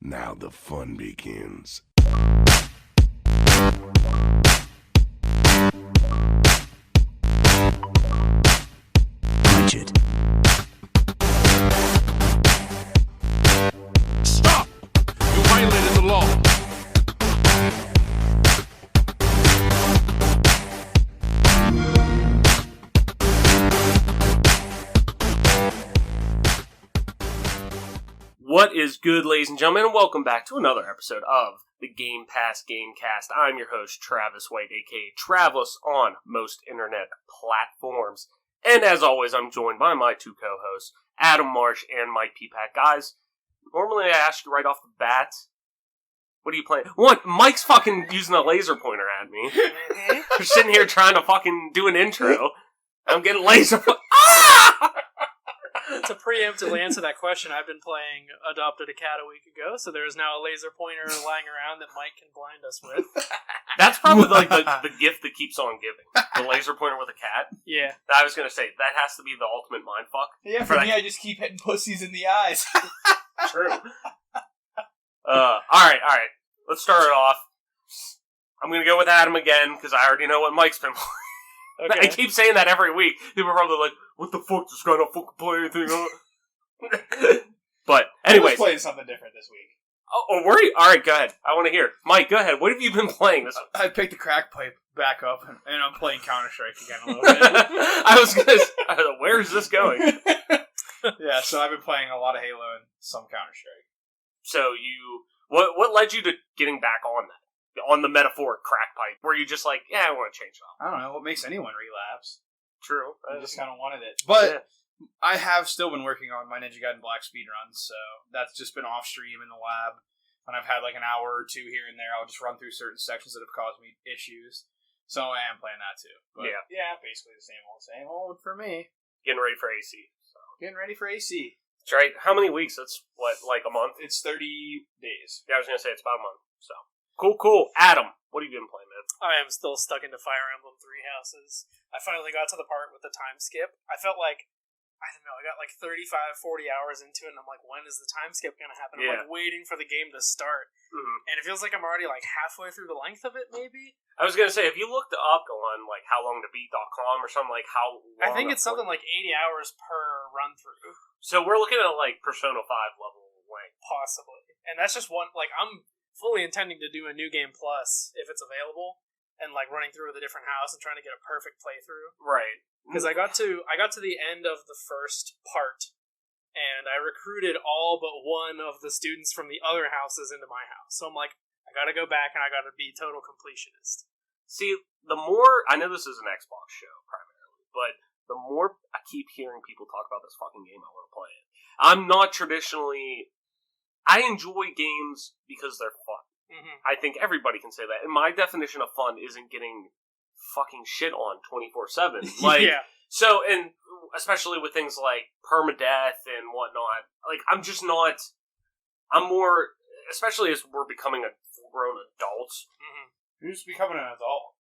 Now the fun begins. Budget. Stop! You violated the law. What is good, ladies and gentlemen, and welcome back to another episode of the Gamecast. I'm your host, Travis White, aka Travis on most internet platforms. And as always, I'm joined by my two co-hosts, Adam Marsh and Mike Peapack. Guys, normally I ask you right off the bat, what are you playing? What? Mike's fucking using a laser pointer at me. We're sitting here trying to fucking do an intro. I'm getting laser Ah! To preemptively answer that question, I've been playing Adopted a Cat a week ago, so there is now a laser pointer lying around that Mike can blind us with. That's probably like the gift that keeps on giving. The laser pointer with a cat. Yeah. I was going to say, that has to be the ultimate mindfuck. Yeah, for me, I just keep hitting pussies in the eyes. True. Alright. Let's start it off. I'm going to go with Adam again, because I already know what Mike's been playing. Okay. I keep saying that every week. People are probably like, what the fuck, this guy don't fucking play anything? But, anyways. I was playing something different this week. Oh, were you? Alright, go ahead. I want to hear. Mike, go ahead. What have you been playing this week? I picked the crack pipe back up, and I'm playing Counter-Strike again a little bit. I was going to where is this going? Yeah, so I've been playing a lot of Halo and some Counter-Strike. So what led you to getting back on that? On the metaphoric crack pipe? Were you just like, yeah, I want to change it up? I don't know, what makes anyone relapse? True. I just kind of wanted it. But yeah. I have still been working on my Ninja Gaiden Black speedruns, so that's just been off-stream in the lab. When I've had like an hour or two here and there, I'll just run through certain sections that have caused me issues. So I am playing that too. But yeah, basically the same old for me. Getting ready for AC. So. Getting ready for AC. That's right. How many weeks? That's what, like a month? It's 30 days. Yeah, I was going to say it's about a month. So Cool. Adam, what have you been playing, man? I am still stuck into Fire Emblem Three Houses. I finally got to the part with the time skip. I felt like, I don't know, I got like 35, 40 hours into it, and I'm like, when is the time skip going to happen? Yeah. I'm like waiting for the game to start. Mm-hmm. And it feels like I'm already like halfway through the length of it, maybe? I was going to say, if you looked up on like howlongtobeat.com or something, like how long... I think it's something like 80 hours per run-through. So we're looking at like Persona 5 level length. Possibly. And that's just one, like, I'm fully intending to do a New Game Plus if it's available, and like running through with a different house and trying to get a perfect playthrough. Right. Because I got to the end of the first part, and I recruited all but one of the students from the other houses into my house. So I'm like, I gotta go back and I gotta be total completionist. See, the more... I know this is an Xbox show, primarily, but the more I keep hearing people talk about this fucking game, I want to play it. I'm not traditionally... I enjoy games because they're fun. Mm-hmm. I think everybody can say that. And my definition of fun isn't getting fucking shit on 24/7. Like, yeah. So, and especially with things like permadeath and whatnot, like, I'm just not... I'm more... Especially as we're becoming a grown adults. Mm-hmm. Who's becoming an adult?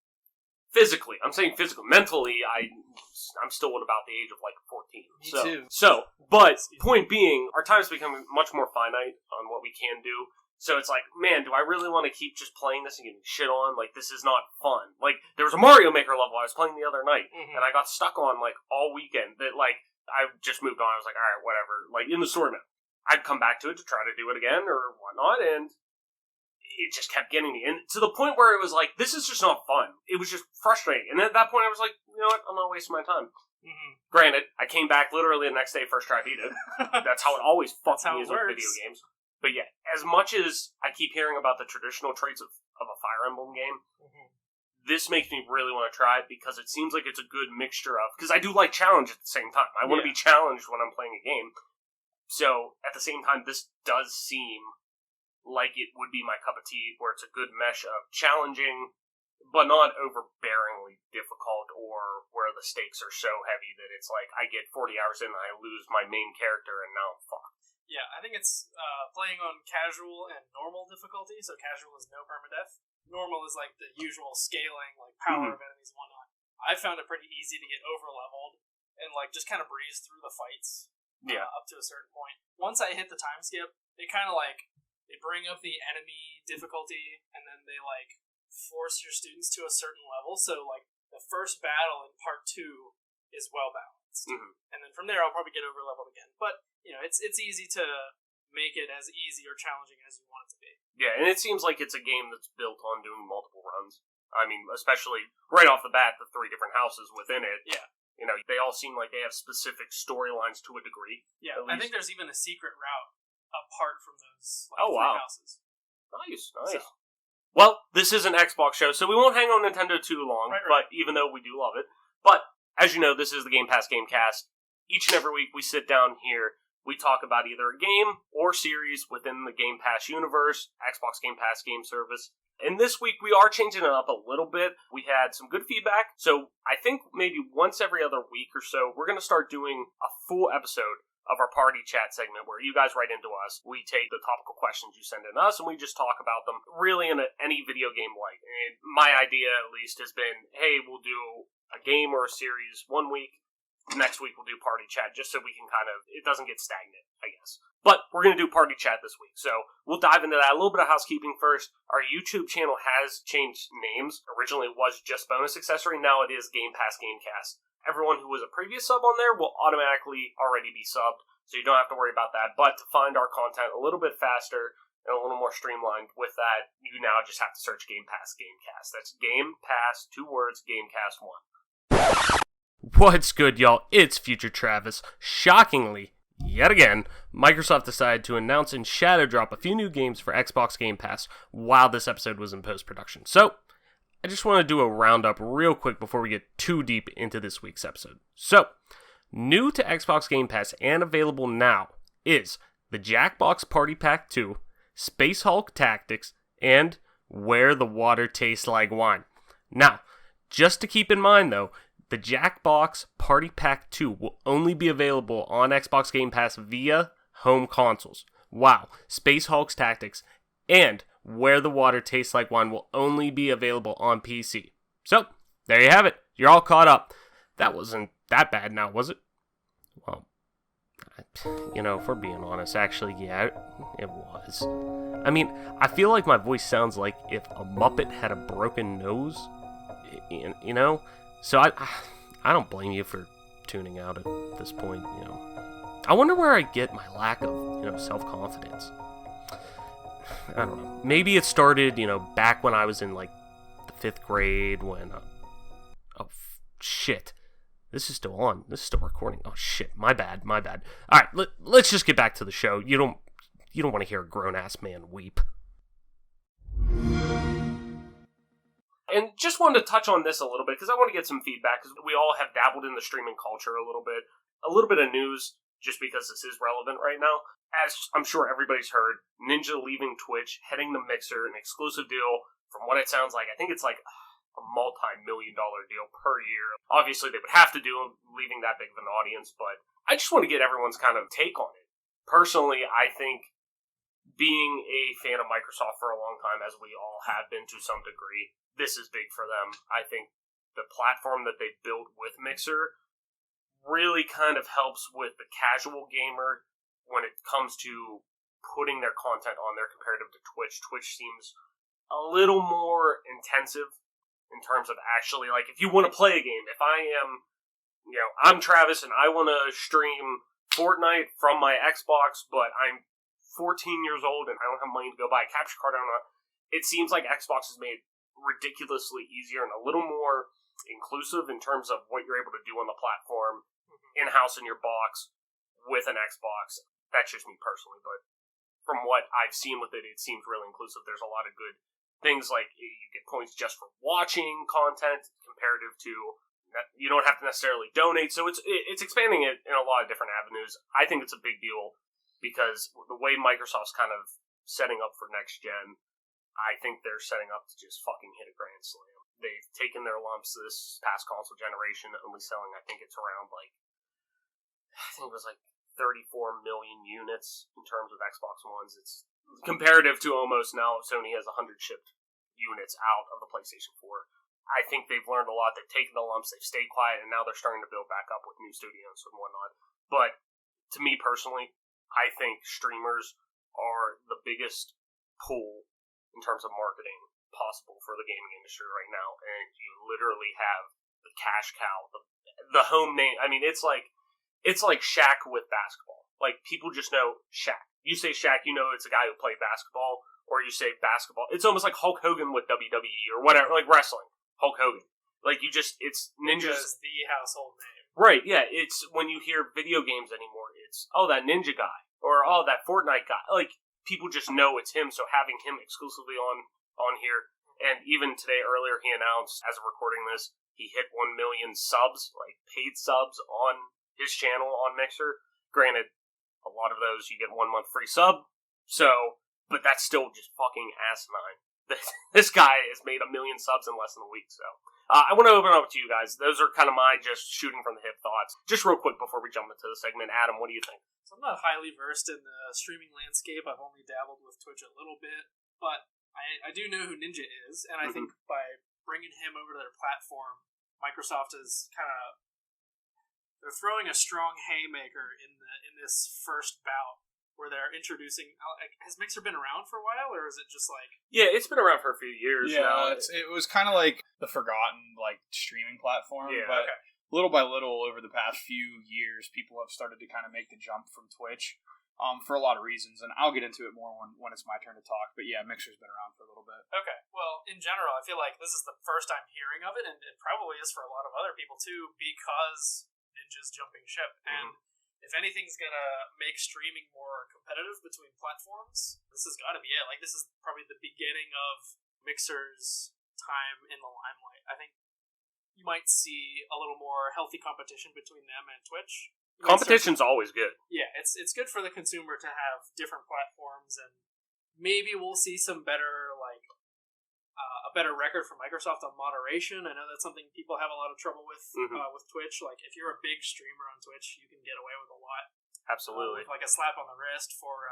Physically. I'm saying physically. Mentally, I'm still at about the age of, like, 14. Me too. So, but, point being, our time is becoming much more finite on what we can do. So it's like, man, do I really want to keep just playing this and getting shit on? Like, this is not fun. Like, there was a Mario Maker level I was playing the other night, Mm-hmm. and I got stuck on, like, all weekend. That, like, I just moved on. I was like, alright, whatever. Like, in the story mode. I'd come back to it to try to do it again or whatnot, and it just kept getting me. And to the point where it was like, this is just not fun. It was just frustrating. And at that point, I was like, you know what? I'm not wasting my time. Mm-hmm. Granted, I came back literally the next day, first try beat it. That's how it always fucking is with video games. But yeah, as much as I keep hearing about the traditional traits of a Fire Emblem game, Mm-hmm. this makes me really want to try it because it seems like it's a good mixture of... Because I do like challenge at the same time. I want to be challenged when I'm playing a game. So, at the same time, this does seem like it would be my cup of tea, where it's a good mesh of challenging, but not overbearingly difficult, or where the stakes are so heavy that it's like, I get 40 hours in and I lose my main character and now I'm fucked. Yeah, I think it's playing on casual and normal difficulty, so casual is no permadeath. Normal is like the usual scaling, like power of enemies and whatnot. I found it pretty easy to get over-leveled and like just kind of breeze through the fights up to a certain point. Once I hit the time skip, they kind of like they bring up the enemy difficulty, and then they like force your students to a certain level. So like the first battle in part 2 is well balanced, and then from there I'll probably get over leveled again. But it's easy to make it as easy or challenging as you want it to be. Yeah, and it seems like it's a game that's built on doing multiple runs. I mean, especially right off the bat, the 3 different houses within it. Yeah. They all seem like they have specific storylines to a degree. Yeah, I think there's even a secret route apart from those 3 houses. Nice. So. Well, this is an Xbox show, so we won't hang on Nintendo too long, right. But even though we do love it. But, as you know, this is the Game Pass Gamecast. Each and every week we sit down here, we talk about either a game or series within the Game Pass universe, Xbox Game Pass game service. And this week we are changing it up a little bit. We had some good feedback, so I think maybe once every other week or so, we're going to start doing a full episode of our party chat segment where you guys write into us. We take the topical questions you send in us and we just talk about them really in any video game light. And my idea at least has been, hey, we'll do a game or a series one week. Next week we'll do party chat just so we can it doesn't get stagnant, I guess. But we're going to do party chat this week. So we'll dive into that. A little bit of housekeeping first. Our YouTube channel has changed names. Originally it was just Bonus Accessory. Now it is Game Pass Gamecast. Everyone who was a previous sub on there will automatically already be subbed, so you don't have to worry about that. But to find our content a little bit faster and a little more streamlined with that, you now just have to search Game Pass Gamecast. That's Game Pass, 2 words, Gamecast 1. What's good, y'all? It's Future Travis. Shockingly, yet again, Microsoft decided to announce and shadow drop a few new games for Xbox Game Pass while this episode was in post-production. So, I just want to do a roundup real quick before we get too deep into this week's episode. So, new to Xbox Game Pass and available now is the Jackbox Party Pack 2, Space Hulk Tactics, and Where the Water Tastes Like Wine. Now, just to keep in mind though, the Jackbox Party Pack 2 will only be available on Xbox Game Pass via home consoles. Wow, Space Hulk's Tactics and Where the Water Tastes Like Wine will only be available on PC. So, there you have it. You're all caught up. That wasn't that bad now, was it? Well, if we're being honest, actually, yeah, it was. I mean, I feel like my voice sounds like if a Muppet had a broken nose, So I don't blame you for tuning out at this point, I wonder where I get my lack of, self-confidence. I don't know. Maybe it started, back when I was in, the 5th grade when... shit. This is still on. This is still recording. Oh, shit. My bad. Alright, let's just get back to the show. You don't want to hear a grown-ass man weep. And just wanted to touch on this a little bit, because I want to get some feedback, because we all have dabbled in the streaming culture a little bit. A little bit of news, just because this is relevant right now. As I'm sure everybody's heard, Ninja leaving Twitch, heading to Mixer, an exclusive deal. From what it sounds like, I think it's like a multi-million-dollar deal per year. Obviously, they would have to do leaving that big of an audience, but I just want to get everyone's kind of take on it. Personally, I think being a fan of Microsoft for a long time, as we all have been to some degree, this is big for them. I think the platform that they built with Mixer really kind of helps with the casual gamer when it comes to putting their content on there comparative to Twitch. Twitch seems a little more intensive in terms of actually, if you want to play a game, if I am, I'm Travis and I want to stream Fortnite from my Xbox, but I'm 14 years old and I don't have money to go buy a capture card, it seems like Xbox has made ridiculously easier and a little more inclusive in terms of what you're able to do on the platform in-house in your box with an Xbox. That's just me personally, but from what I've seen with it, it seems really inclusive. There's a lot of good things, like you get points just for watching content comparative to you don't have to necessarily donate, so it's expanding it in a lot of different avenues. I think it's a big deal because the way Microsoft's kind of setting up for next gen, I think they're setting up to just fucking hit a grand slam. They've taken their lumps this past console generation, only selling, I think it's around I think it was 34 million units in terms of Xbox Ones. It's comparative to almost now Sony has 100 shipped units out of the PlayStation 4. I think they've learned a lot. They've taken the lumps, they've stayed quiet, and now they're starting to build back up with new studios and whatnot. But to me personally, I think streamers are the biggest pool in terms of marketing possible for the gaming industry right now, and you literally have the cash cow, the home name. I mean, it's like Shaq with basketball. Like, people just know Shaq. You say Shaq, you know it's a guy who played basketball, or you say basketball. It's almost like Hulk Hogan with WWE or whatever, like wrestling. Hulk Hogan. Like, it's Ninja's the household name. Right, yeah. It's when you hear video games anymore, it's, oh, that Ninja guy, or oh, that Fortnite guy. Like, people just know it's him, so having him exclusively on here, and even today earlier he announced, as of recording this, he hit 1 million subs, like paid subs on his channel on Mixer. Granted, a lot of those you get 1 month free sub, but that's still just fucking asinine. This guy has made 1 million subs in less than a week, so. I want to open up to you guys. Those are kind of my just shooting from the hip thoughts. Just real quick before we jump into the segment, Adam, what do you think? So I'm not highly versed in the streaming landscape. I've only dabbled with Twitch a little bit, but I do know who Ninja is, and I think by bringing him over to their platform, Microsoft is they're throwing a strong haymaker in this first bout where they're introducing. Has Mixer been around for a while, or is it just like? Yeah, it's been around for a few years now. It was kind of like the forgotten streaming platform, but little by little over the past few years, people have started to kind of make the jump from Twitch. For a lot of reasons, and I'll get into it more when it's my turn to talk. But yeah, Mixer's been around for a little bit. Okay, well, in general, I feel like this is the first I'm hearing of it, and it probably is for a lot of other people too, because Ninja's jumping ship. And if anything's gonna make streaming more competitive between platforms, this has got to be it. Like, this is probably the beginning of Mixer's time in the limelight. I think you might see a little more healthy competition between them and Twitch. Competition's always good. Yeah, it's good for the consumer to have different platforms, and maybe we'll see some better, a better record for Microsoft on moderation. I know that's something people have a lot of trouble with with Twitch. Like, if you're a big streamer on Twitch, you can get away with a lot. Absolutely. With a slap on the wrist for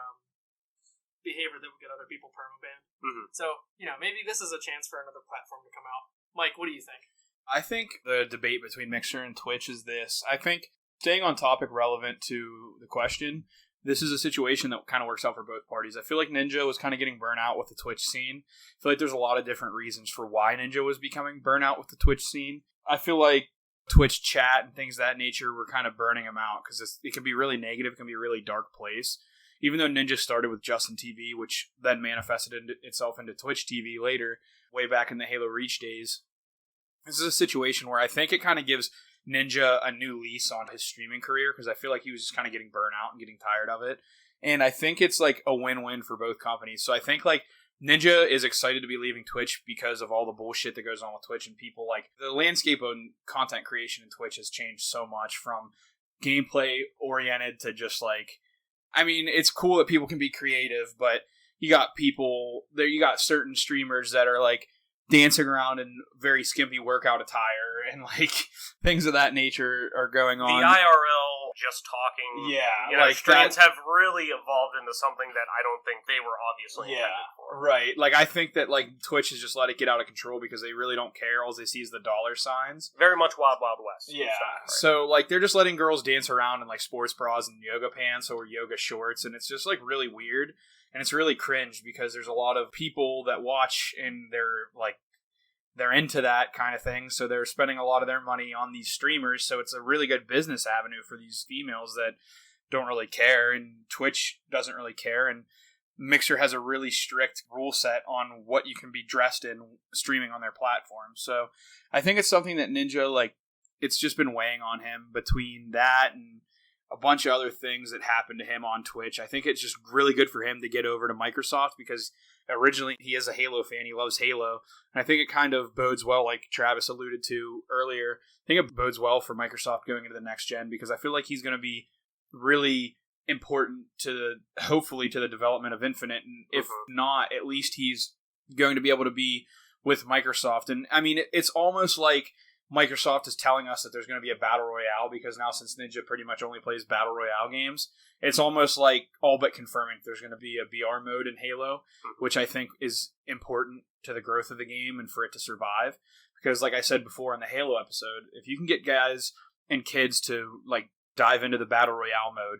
behavior that would get other people permabanned. So, maybe this is a chance for another platform to come out. Mike, what do you think? I think the debate between Mixer and Twitch is this. I think, staying on topic relevant to the question, this is a situation that kind of works out for both parties. I feel like Ninja was kind of getting burnt out with the Twitch scene. I feel like there's a lot of different reasons for why Ninja was becoming burnt out with the Twitch scene. I feel like Twitch chat and things of that nature were kind of burning him out because it can be really negative, it can be a really dark place. Even though Ninja started with Justin TV, which then manifested itself into Twitch TV later, way back in the Halo Reach days, this is a situation where I think it kind of gives Ninja a new lease on his streaming career, because I feel like he was just kind of getting burnt out and getting tired of it. And I think it's like a win-win for both companies. So I think Ninja is excited to be leaving Twitch because of all the bullshit that goes on with Twitch, and people the landscape of content creation in Twitch has changed so much from gameplay oriented to just it's cool that people can be creative, but you got certain streamers that are dancing around in very skimpy workout attire and things of that nature are going on. The IRL just talking, streams have really evolved into something that I don't think they were obviously intended for. Right. I think that Twitch has just let it get out of control because they really don't care. All they see is the dollar signs. Very much Wild Wild West. Yeah. Stuff, right? So they're just letting girls dance around in sports bras and yoga pants or yoga shorts, and it's just really weird. And it's really cringe because there's a lot of people that watch and they're into that kind of thing. So they're spending a lot of their money on these streamers. So it's a really good business avenue for these females that don't really care. And Twitch doesn't really care. And Mixer has a really strict rule set on what you can be dressed in streaming on their platform. So I think it's something that Ninja, it's just been weighing on him between that and a bunch of other things that happened to him on Twitch. I think it's just really good for him to get over to Microsoft because originally he is a Halo fan. He loves Halo. And I think it kind of bodes well, like Travis alluded to earlier. I think it bodes well for Microsoft going into the next gen because I feel like he's going to be really important hopefully to the development of Infinite. And if not, at least he's going to be able to be with Microsoft. And it's almost like Microsoft is telling us that there's going to be a Battle Royale because now since Ninja pretty much only plays Battle Royale games, it's almost all but confirming there's going to be a BR mode in Halo, which I think is important to the growth of the game and for it to survive. Because like I said before in the Halo episode, if you can get guys and kids to dive into the Battle Royale mode,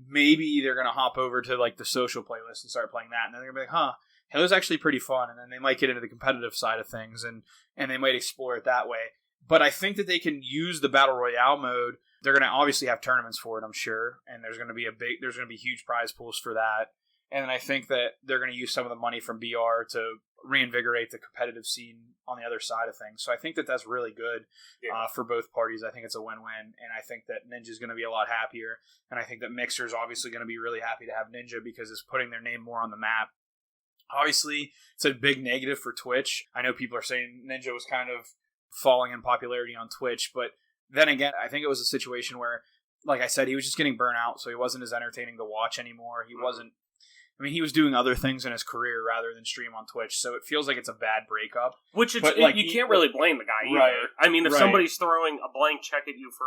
maybe they're going to hop over to like the social playlist and start playing that. And then they're going to be like, Halo's actually pretty fun. And then they might get into the competitive side of things and they might explore it that way. But I think that they can use the Battle Royale mode. They're going to obviously have tournaments for it, I'm sure. And there's going to be huge prize pools for that. And then I think that they're going to use some of the money from BR to reinvigorate the competitive scene on the other side of things. So I think that that's really good for both parties. I think it's a win-win. And I think that Ninja's going to be a lot happier. And I think that Mixer's obviously going to be really happy to have Ninja because it's putting their name more on the map. Obviously, it's a big negative for Twitch. I know people are saying Ninja was kind of falling in popularity on Twitch, but then again, I think it was a situation where, like I said, he was just getting burnt out, so he wasn't as entertaining to watch anymore. He was doing other things in his career rather than stream on Twitch, so it feels like it's a bad breakup. You can't really blame the guy either. Right, I mean, if somebody's throwing a blank check at you for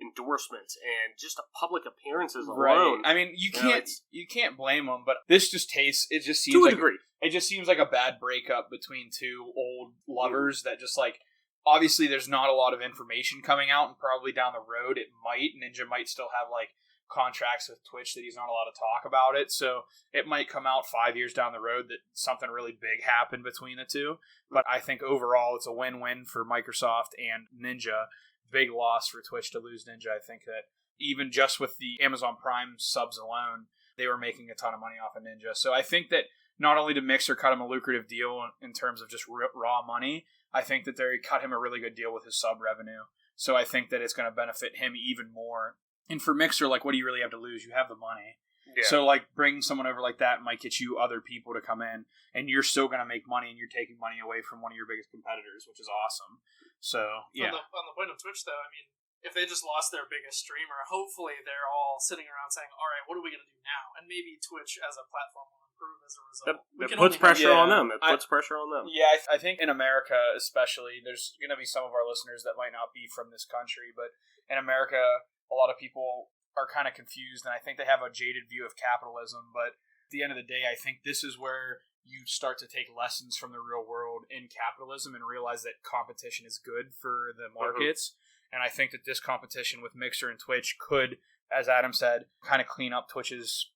endorsements and just public appearances alone. Right. I mean, you can't blame him, but this just seems to a degree. It just seems like a bad breakup between two old lovers that just like, obviously there's not a lot of information coming out, and probably down the road Ninja might still have like contracts with Twitch that he's not allowed to talk about it, so it might come out 5 years down the road that something really big happened between the two. But I think overall it's a win-win for Microsoft and Ninja. Big loss for Twitch to lose Ninja. I think that even just with the Amazon Prime subs alone, they were making a ton of money off of Ninja. So I think that not only did Mixer cut him a lucrative deal in terms of just raw money, I think that they cut him a really good deal with his sub revenue. So I think that it's going to benefit him even more. And for Mixer, like, what do you really have to lose? You have the money. Yeah. So, like, bringing someone over like that might get you other people to come in, and you're still going to make money, and you're taking money away from one of your biggest competitors, which is awesome. So, yeah. On the point of Twitch, though, I mean, if they just lost their biggest streamer, hopefully they're all sitting around saying, all right, what are we going to do now? And maybe Twitch as a platform will improve as a result. It puts pressure on them. It puts pressure on them. Yeah, I think in America especially, there's going to be some of our listeners that might not be from this country, but in America, a lot of people are kind of confused, and I think they have a jaded view of capitalism, but at the end of the day, I think this is where you start to take lessons from the real world in capitalism and realize that competition is good for the markets. And I think that this competition with Mixer and Twitch could, as Adam said, kind of clean up Twitch's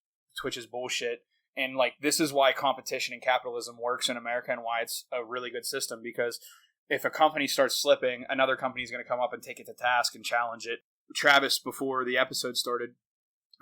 bullshit. And like, this is why competition and capitalism works in America and why it's a really good system, because if a company starts slipping, another company is going to come up and take it to task and challenge it. Travis, before the episode started,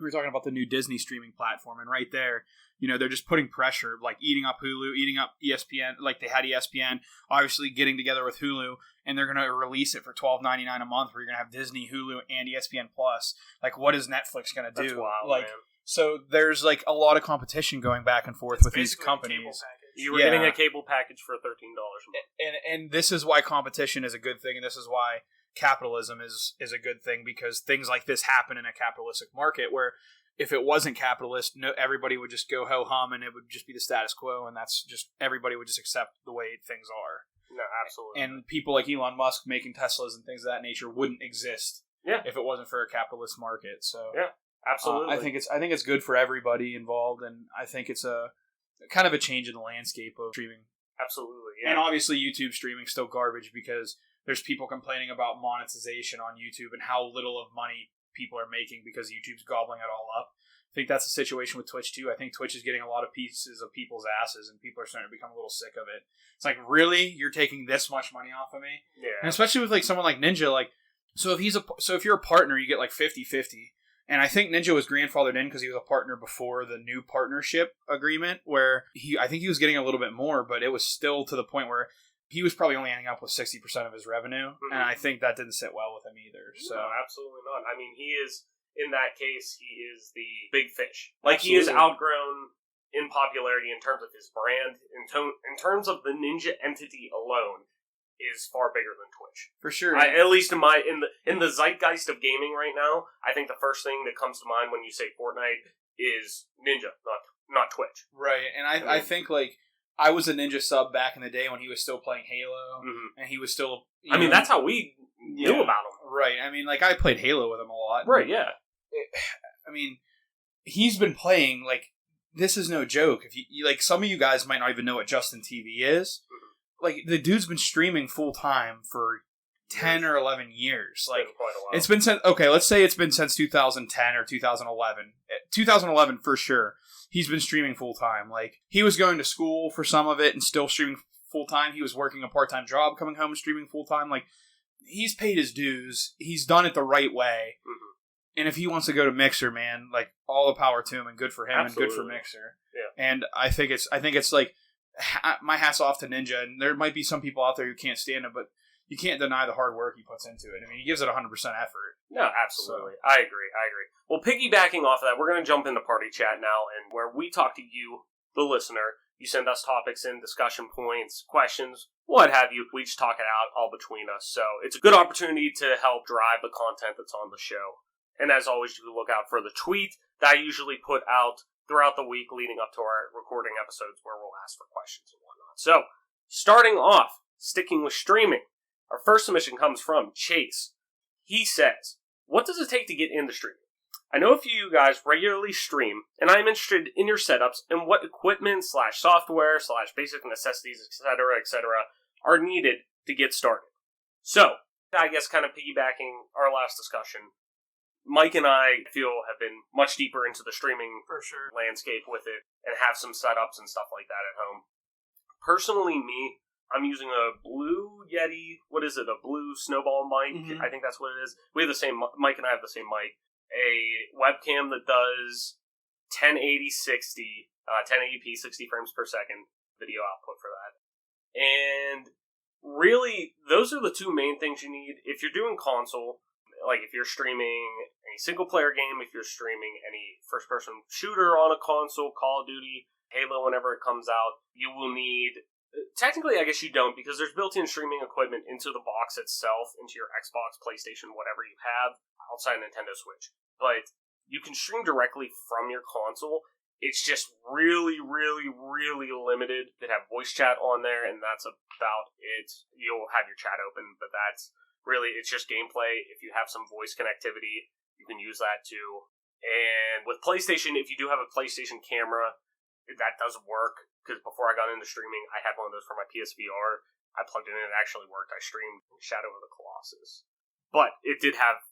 we were talking about the new Disney streaming platform, and right there, you know, they're just putting pressure, like eating up Hulu, eating up ESPN, like they had ESPN, obviously getting together with Hulu, and they're going to release it for $12.99 a month, where you're going to have Disney, Hulu, and ESPN Plus. Like, what is Netflix going to do? That's wild, like, man. So there's like a lot of competition going back and forth with these companies. You were getting a cable package for $13 a month. And this is why competition is a good thing, and this is why capitalism is a good thing, because things like this happen in a capitalistic market where if it wasn't capitalist, everybody would just go ho-hum and it would just be the status quo, and that's just, everybody would just accept the way things are. No, absolutely. And people like Elon Musk making Teslas and things of that nature wouldn't exist if it wasn't for a capitalist market. So yeah, absolutely. I think it's good for everybody involved, and I think it's a kind of a change in the landscape of streaming. Absolutely, yeah. And obviously YouTube streaming's still garbage because there's people complaining about monetization on YouTube and how little of money people are making because YouTube's gobbling it all up. I think that's the situation with Twitch too. I think Twitch is getting a lot of pieces of people's asses, and people are starting to become a little sick of it. It's like, really? You're taking this much money off of me? Yeah. And especially with like someone like Ninja, like, so if you're a partner, you get like 50-50. And I think Ninja was grandfathered in because he was a partner before the new partnership agreement, where I think he was getting a little bit more, but it was still to the point where he was probably only ending up with 60% of his revenue, and I think that didn't sit well with him either. So no, absolutely not. I mean, he is, in that case, he is the big fish. Like, Absolutely. he is outgrown in popularity in terms of his brand, in terms of the Ninja entity alone, is far bigger than Twitch. For sure. At least in the zeitgeist of gaming right now, I think the first thing that comes to mind when you say Fortnite is Ninja, not Twitch. Right, and I think, like, I was a Ninja sub back in the day when he was still playing Halo, and he was still... I mean, that's how we knew about him. Right, I mean, like, I played Halo with him a lot. Right, yeah. I mean, he's been playing, like, this is no joke. If you like, some of you guys might not even know what Justin TV is. Like, the dude's been streaming full-time for 10 or 11 years. Like, quite a while. it's been since, okay, let's say it's been since 2010 or 2011. 2011 for sure. He's been streaming full time. Like, he was going to school for some of it and still streaming full time. He was working a part-time job, coming home and streaming full time. Like, he's paid his dues. He's done it the right way. Mm-hmm. And if he wants to go to Mixer, man, like, all the power to him, and good for him. Absolutely. And good for Mixer. Yeah. And I think it's like, my hat's off to Ninja, and there might be some people out there who can't stand him, but you can't deny the hard work he puts into it. I mean, he gives it 100% effort. No, absolutely. So. I agree. Well, piggybacking off of that, we're going to jump into party chat now, and where we talk to you, the listener. You send us topics in, discussion points, questions, what have you. We just talk it out all between us. So it's a good opportunity to help drive the content that's on the show. And as always, you can look out for the tweet that I usually put out throughout the week leading up to our recording episodes where we'll ask for questions and whatnot. So, starting off, sticking with streaming, our first submission comes from Chase. He says, what does it take to get into streaming? I know a few of you guys regularly stream, and I'm interested in your setups and what equipment / software / basic necessities, etc., are needed to get started. So, I guess kind of piggybacking our last discussion, Mike and I feel have been much deeper into the streaming for sure landscape with it and have some setups and stuff like that at home. Personally, I'm using a Blue Yeti, what is it, a Blue Snowball mic? Mm-hmm. I think that's what it is. We have the same, Mike and I have the same mic. A webcam that does 1080p 60 frames per second video output for that. And really, those are the two main things you need. If you're doing console, like if you're streaming any single-player game, if you're streaming any first-person shooter on a console, Call of Duty, Halo, whenever it comes out, you will need... Technically, I guess you don't, because there's built-in streaming equipment into the box itself, into your Xbox, PlayStation, whatever you have, outside Nintendo Switch. But you can stream directly from your console. It's just really, really, really limited. They have voice chat on there, and that's about it. You'll have your chat open, but that's really, it's just gameplay. If you have some voice connectivity, you can use that too. And with PlayStation, if you do have a PlayStation camera, that does work. Because before I got into streaming, I had one of those for my PSVR. I plugged it in, it actually worked. I streamed Shadow of the Colossus. But it did have,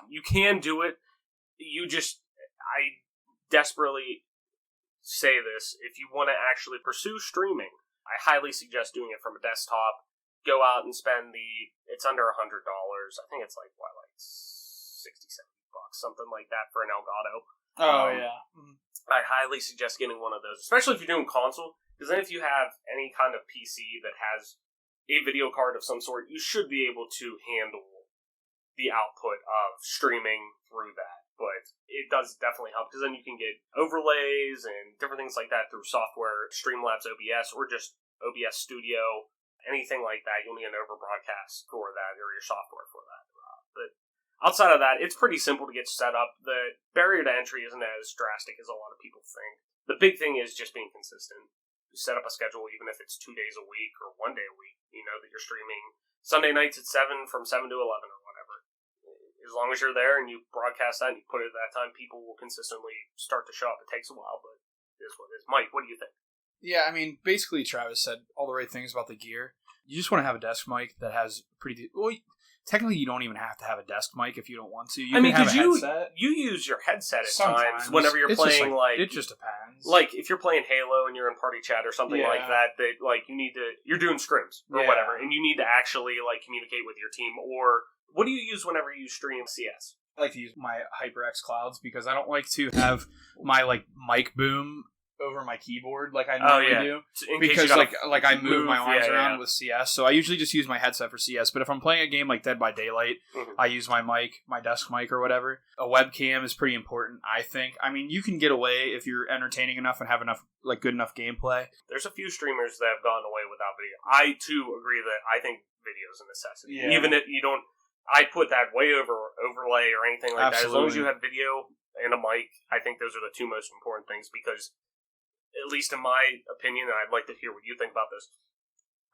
you can do it. I desperately say this, if you want to actually pursue streaming, I highly suggest doing it from a desktop. Go out and spend it's under $100. I think it's like 60, $70, something like that for an Elgato. Oh, yeah. I highly suggest getting one of those, especially if you're doing console, because then if you have any kind of PC that has a video card of some sort, you should be able to handle the output of streaming through that. But it does definitely help, because then you can get overlays and different things like that through software, Streamlabs OBS, or just OBS Studio, anything like that. You'll need an overbroadcast for that, or your software for that. But outside of that, it's pretty simple to get set up. The barrier to entry isn't as drastic as a lot of people think. The big thing is just being consistent. You set up a schedule, even if it's 2 days a week or 1 day a week. You know that you're streaming Sunday nights at 7 from 7 to 11 or whatever. As long as you're there and you broadcast that and you put it at that time, people will consistently start to show up. It takes a while, but it is what it is. Mike, what do you think? Yeah, I mean, basically Travis said all the right things about the gear. You just want to have a desk mic that has pretty... Well, technically you don't even have to have a desk mic if you don't want to. You can have a headset. You use your headset at Sometimes. times whenever you're playing, it just depends. Like, if you're playing Halo and you're in party chat or something like that, like, you need to... You're doing scrims or whatever, and you need to actually, like, communicate with your team. Or, what do you use whenever you stream CS? I like to use my HyperX Clouds because I don't like to have my, like, mic boom over my keyboard like I normally do, because like I move my arms around with CS, so I usually just use my headset for CS. But if I'm playing a game like Dead by Daylight, I use my mic, my desk mic or whatever. A webcam is pretty important, I think. I mean, you can get away if you're entertaining enough and have enough, like, good enough gameplay. There's a few streamers that have gotten away without video. I too agree that I think video is a necessity, even if you don't. I put that way over overlay or anything like that. As long as you have video and a mic, I think those are the two most important things, because, at least in my opinion, and I'd like to hear what you think about this,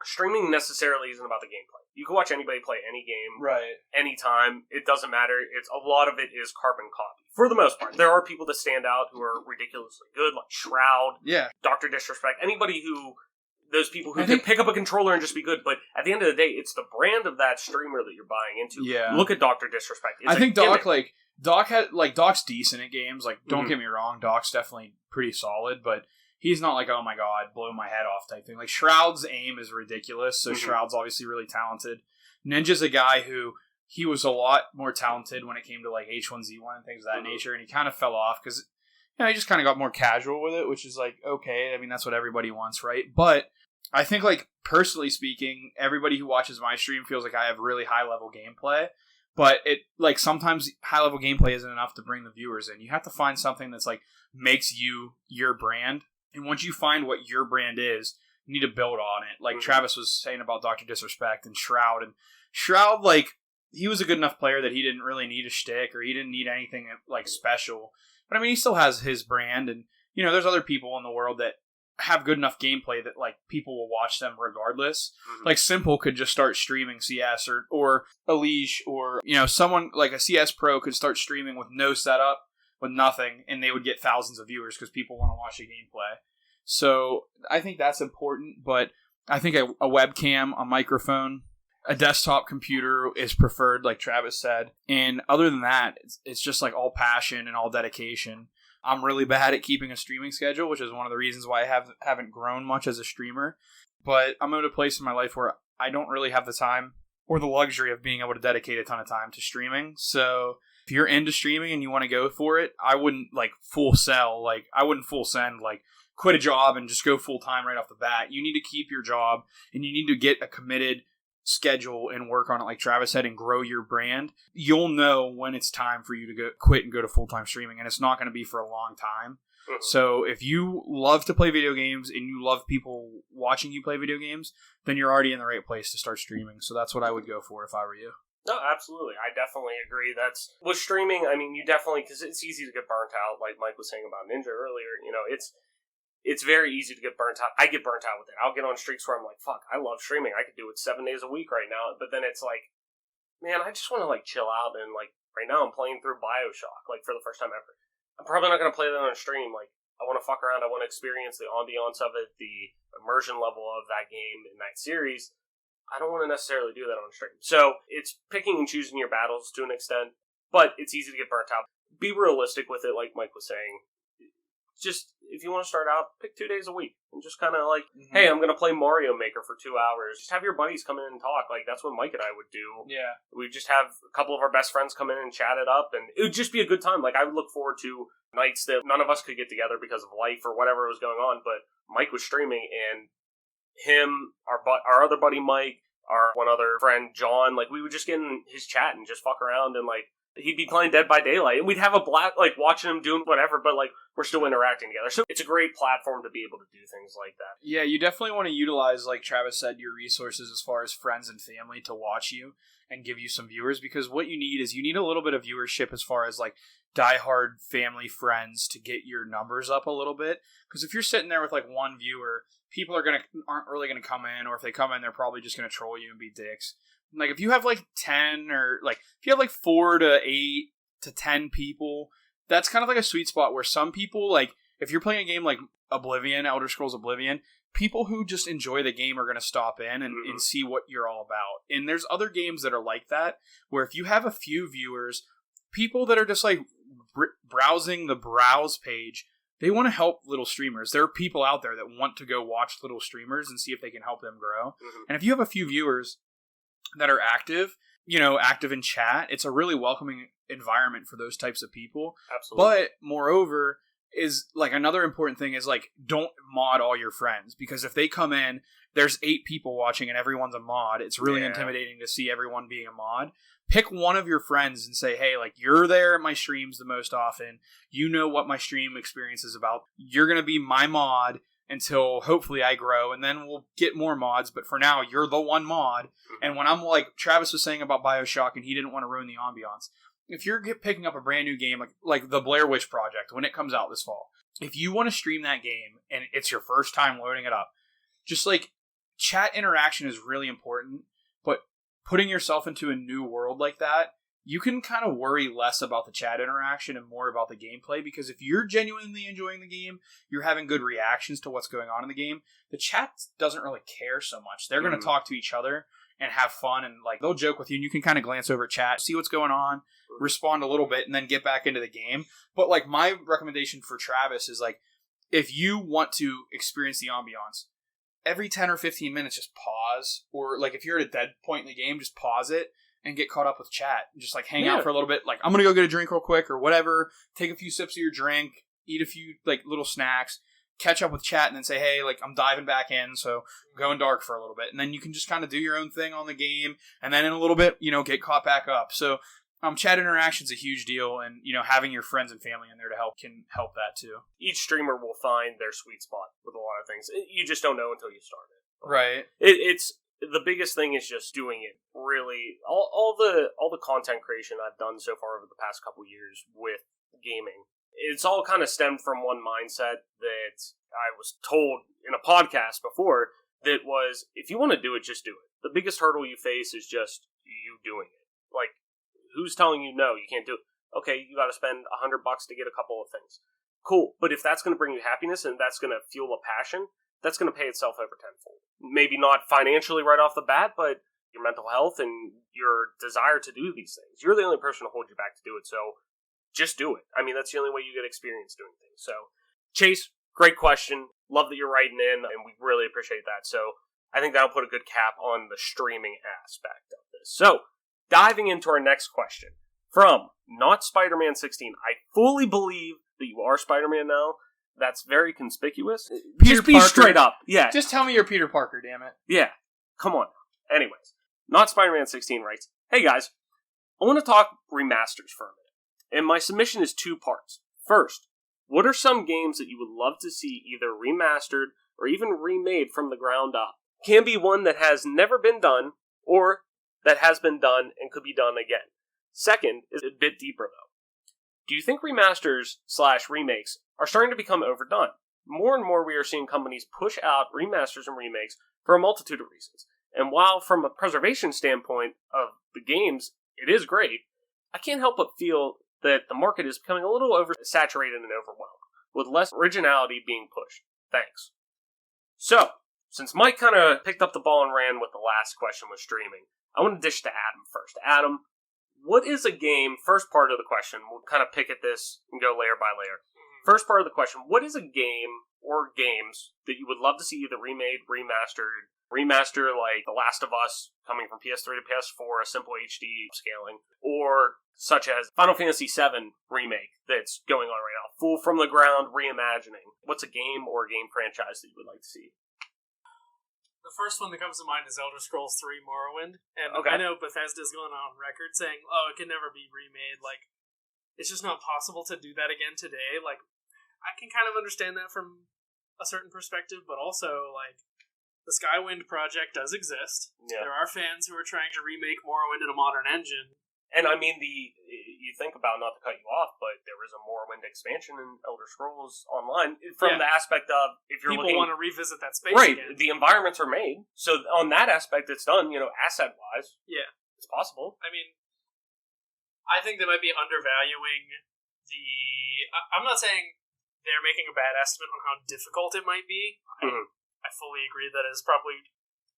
streaming necessarily isn't about the gameplay. You can watch anybody play any game, anytime. It doesn't matter. A lot of it is carbon copy, for the most part. There are people that stand out who are ridiculously good, like Shroud, Dr. Disrespect, anybody who those people who can pick up a controller and just be good. But at the end of the day, it's the brand of that streamer that you're buying into. Yeah. Look at Dr. Disrespect. It's I think gimmick. Doc's decent at games. Like, don't Mhm. get me wrong, Doc's definitely pretty solid, but he's not like, oh my god, blow my head off type thing. Like, Shroud's aim is ridiculous, so Mhm. Shroud's obviously really talented. Ninja's a guy who, he was a lot more talented when it came to, like, H1Z1 and things of that Mhm. nature, and he kind of fell off because, you know, he just kind of got more casual with it, which is like, okay, I mean, that's what everybody wants, right? But I think, like, personally speaking, everybody who watches my stream feels like I have really high-level gameplay. But it, like, sometimes high-level gameplay isn't enough to bring the viewers in. You have to find something that's, like, makes you your brand. And once you find what your brand is, you need to build on it. Like Travis was saying about Dr. Disrespect and Shroud. And Shroud, like, he was a good enough player that he didn't really need a shtick or he didn't need anything, like, special. But, I mean, he still has his brand. And, you know, there's other people in the world that have good enough gameplay that, like, people will watch them regardless. Mhm. Like, Simple could just start streaming CS, or Elish, or, you know, someone like a CS pro could start streaming with no setup, with nothing, and they would get thousands of viewers because people want to watch a gameplay. So I think that's important, but I think a webcam, a microphone, a desktop computer is preferred, like Travis said. And other than that, it's just like all passion and all dedication. I'm really bad at keeping a streaming schedule, which is one of the reasons why I haven't grown much as a streamer. But I'm at a place in my life where I don't really have the time or the luxury of being able to dedicate a ton of time to streaming. So if you're into streaming and you want to go for it, I wouldn't like full sell. Like, I wouldn't full send, like, quit a job and just go full time right off the bat. You need to keep your job and you need to get a committed schedule and work on it, like Travis said, and grow your brand. You'll know when it's time for you to go quit and go to full-time streaming, and it's not going to be for a long time. Mhm. So if you love to play video games and you love people watching you play video games, then you're already in the right place to start streaming. So that's what I would go for if I were you. No, absolutely. I definitely agree. That's with streaming. I mean, you definitely, because it's easy to get burnt out, like Mike was saying about Ninja earlier. You know, it's very easy to get burnt out. I get burnt out with it. I'll get on streaks where I'm like, fuck, I love streaming. I could do it 7 days a week right now. But then it's like, man, I just want to, like, chill out. And, like, right now I'm playing through BioShock, like, for the first time ever. I'm probably not going to play that on stream. Like, I want to fuck around. I want to experience the ambiance of it, the immersion level of that game in that series. I don't want to necessarily do that on stream. So it's picking and choosing your battles to an extent. But it's easy to get burnt out. Be realistic with it, like Mike was saying. Just, if you want to start out, pick 2 days a week. And just kind of like, hey, I'm going to play Mario Maker for 2 hours. Just have your buddies come in and talk. Like, that's what Mike and I would do. Yeah. We'd just have a couple of our best friends come in and chat it up. And it would just be a good time. Like, I would look forward to nights that none of us could get together because of life or whatever was going on. But Mike was streaming, and him, our other buddy Mike, our one other friend John, like, we would just get in his chat and just fuck around and, like, he'd be playing Dead by Daylight, and we'd have a blast, like, watching him doing whatever, but, like, we're still interacting together. So it's a great platform to be able to do things like that. Yeah, you definitely want to utilize, like Travis said, your resources as far as friends and family to watch you and give you some viewers, because what you need is you need a little bit of viewership as far as, like, diehard family friends to get your numbers up a little bit. Because if you're sitting there with, like, one viewer, people aren't really going to come in, or if they come in, they're probably just going to troll you and be dicks. Like, if you have, like, 10 or, like, if you have, like, 4 to 8 to 10 people, that's kind of like a sweet spot where some people, like, if you're playing a game like Oblivion, Elder Scrolls Oblivion, people who just enjoy the game are going to stop in and see what you're all about. And there's other games that are like that, where if you have a few viewers, people that are just, like, browsing the browse page, they want to help little streamers. There are people out there that want to go watch little streamers and see if they can help them grow. And if you have a few viewers that are active, you know, active in chat, it's a really welcoming environment for those types of people. Absolutely. But moreover, is like another important thing is, like, don't mod all your friends, because if they come in, there's 8 people watching and everyone's a mod. It's really intimidating to see everyone being a mod. Pick one of your friends and say, hey, like, you're there at my streams the most often. You know what my stream experience is about. You're going to be my mod until hopefully I grow, and then we'll get more mods. But for now, you're the one mod. And when I'm, like Travis was saying about BioShock, and he didn't want to ruin the ambiance, if you're picking up a brand new game, like the Blair Witch Project, when it comes out this fall, if you want to stream that game and it's your first time loading it up, just, like, chat interaction is really important. But putting yourself into a new world like that you can kind of worry less about the chat interaction and more about the gameplay, because if you're genuinely enjoying the game, you're having good reactions to what's going on in the game, the chat doesn't really care so much. They're going to talk to each other and have fun, and like they'll joke with you, and you can kind of glance over chat, see what's going on, respond a little bit, and then get back into the game. But like my recommendation for Travis is like, if you want to experience the ambiance, every 10 or 15 minutes, just pause, or like if you're at a dead point in the game, just pause it and get caught up with chat. Just like hang out for a little bit. Like, I'm going to go get a drink real quick or whatever. Take a few sips of your drink, eat a few like little snacks, catch up with chat, and then say, hey, like I'm diving back in, so I'm going dark for a little bit. And then you can just kind of do your own thing on the game. And then in a little bit, get caught back up. So chat interaction is a huge deal, and having your friends and family in there to help can help that too. Each streamer will find their sweet spot with a lot of things. You just don't know until you start it. Right. It's the biggest thing is just doing it. Really, all the content creation I've done so far over the past couple years with gaming, it's all kind of stemmed from one mindset that I was told in a podcast before. That was, if you want to do it, just do it. The biggest hurdle you face is just you doing it. Like, who's telling you no, you can't do it? Okay, you got to spend $100 to get a couple of things. Cool, but if that's going to bring you happiness and that's going to fuel a passion, that's going to pay itself over tenfold. Maybe not financially right off the bat, but your mental health and your desire to do these things. You're the only person to hold you back to do it, so just do it. I mean, that's the only way you get experience doing things. So, Chase, great question. Love that you're writing in, and we really appreciate that. So, I think that'll put a good cap on the streaming aspect of this. So, diving into our next question from Not Spider-Man 16. I fully believe that you are Spider-Man now. That's very conspicuous. Just be Parker. straight up. Yeah. Just tell me you're Peter Parker, damn it. Yeah. Come on. Anyways, Not Spider-Man 16 writes, hey guys, I want to talk remasters for a minute. And my submission is 2 parts. First, what are some games that you would love to see either remastered or even remade from the ground up? Can be one that has never been done, or that has been done and could be done again. Second is a bit deeper though. Do you think remasters/remakes are starting to become overdone? More and more we are seeing companies push out remasters and remakes for a multitude of reasons. And while from a preservation standpoint of the games, it is great, I can't help but feel that the market is becoming a little oversaturated and overwhelmed, with less originality being pushed. Thanks. So, since Mike kind of picked up the ball and ran with the last question with streaming, I want to dish to Adam first. Adam, what is a game, first part of the question, we'll kind of pick at this and go layer by layer. First part of the question, what is a game or games that you would love to see either remade, remaster like The Last of Us coming from PS3 to PS4, a simple HD scaling, or such as Final Fantasy VII remake that's going on right now, full from the ground reimagining? What's a game or a game franchise that you would like to see? The first one that comes to mind is Elder Scrolls 3 Morrowind, and Okay. I know Bethesda's going on record saying, oh, it can never be remade, like, it's just not possible to do that again today. Like, I can kind of understand that from a certain perspective, but also, like, the Skywind project does exist. Yeah. There are fans who are trying to remake Morrowind in a modern engine. And I mean, you think about, not to cut you off, but there was a Morrowind expansion in Elder Scrolls Online from the aspect of, if you're People want to revisit that space right, again. the environments are made, so on that aspect it's done, asset-wise. Yeah. It's possible. I mean, I think they might be undervaluing I'm not saying they're making a bad estimate on how difficult it might be. I fully agree that it's probably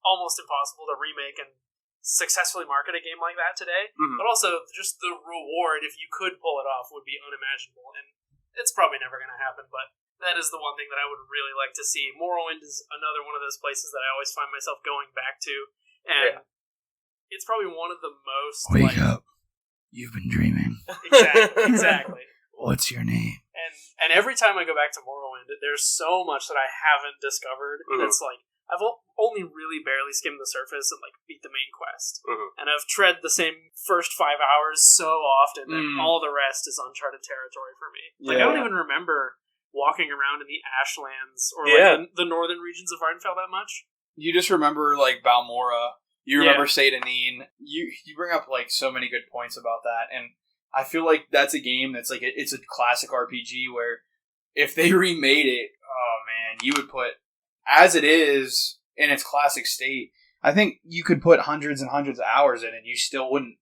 almost impossible to remake and successfully market a game like that today. But also, just the reward, if you could pull it off, would be unimaginable. And it's probably never going to happen, but that is the one thing that I would really like to see. Morrowind is another one of those places that I always find myself going back to. And it's probably one of the most... Wake up. You've been dreaming. Exactly. What's your name? And every time I go back to Morrowind, there's so much that I haven't discovered. That's like, I've only really barely skimmed the surface and like beat the main quest. And I've tread the same first 5 hours so often that all the rest is uncharted territory for me. Like, I don't even remember walking around in the Ashlands or like the northern regions of Vardenfell that much. You just remember like Balmora. You remember Seyda-Neen. You bring up like so many good points about that, and I feel like that's a game that's like it's a classic RPG where if they remade it, oh man, you would put as it is in its classic state. I think you could put hundreds and hundreds of hours in, and you still wouldn't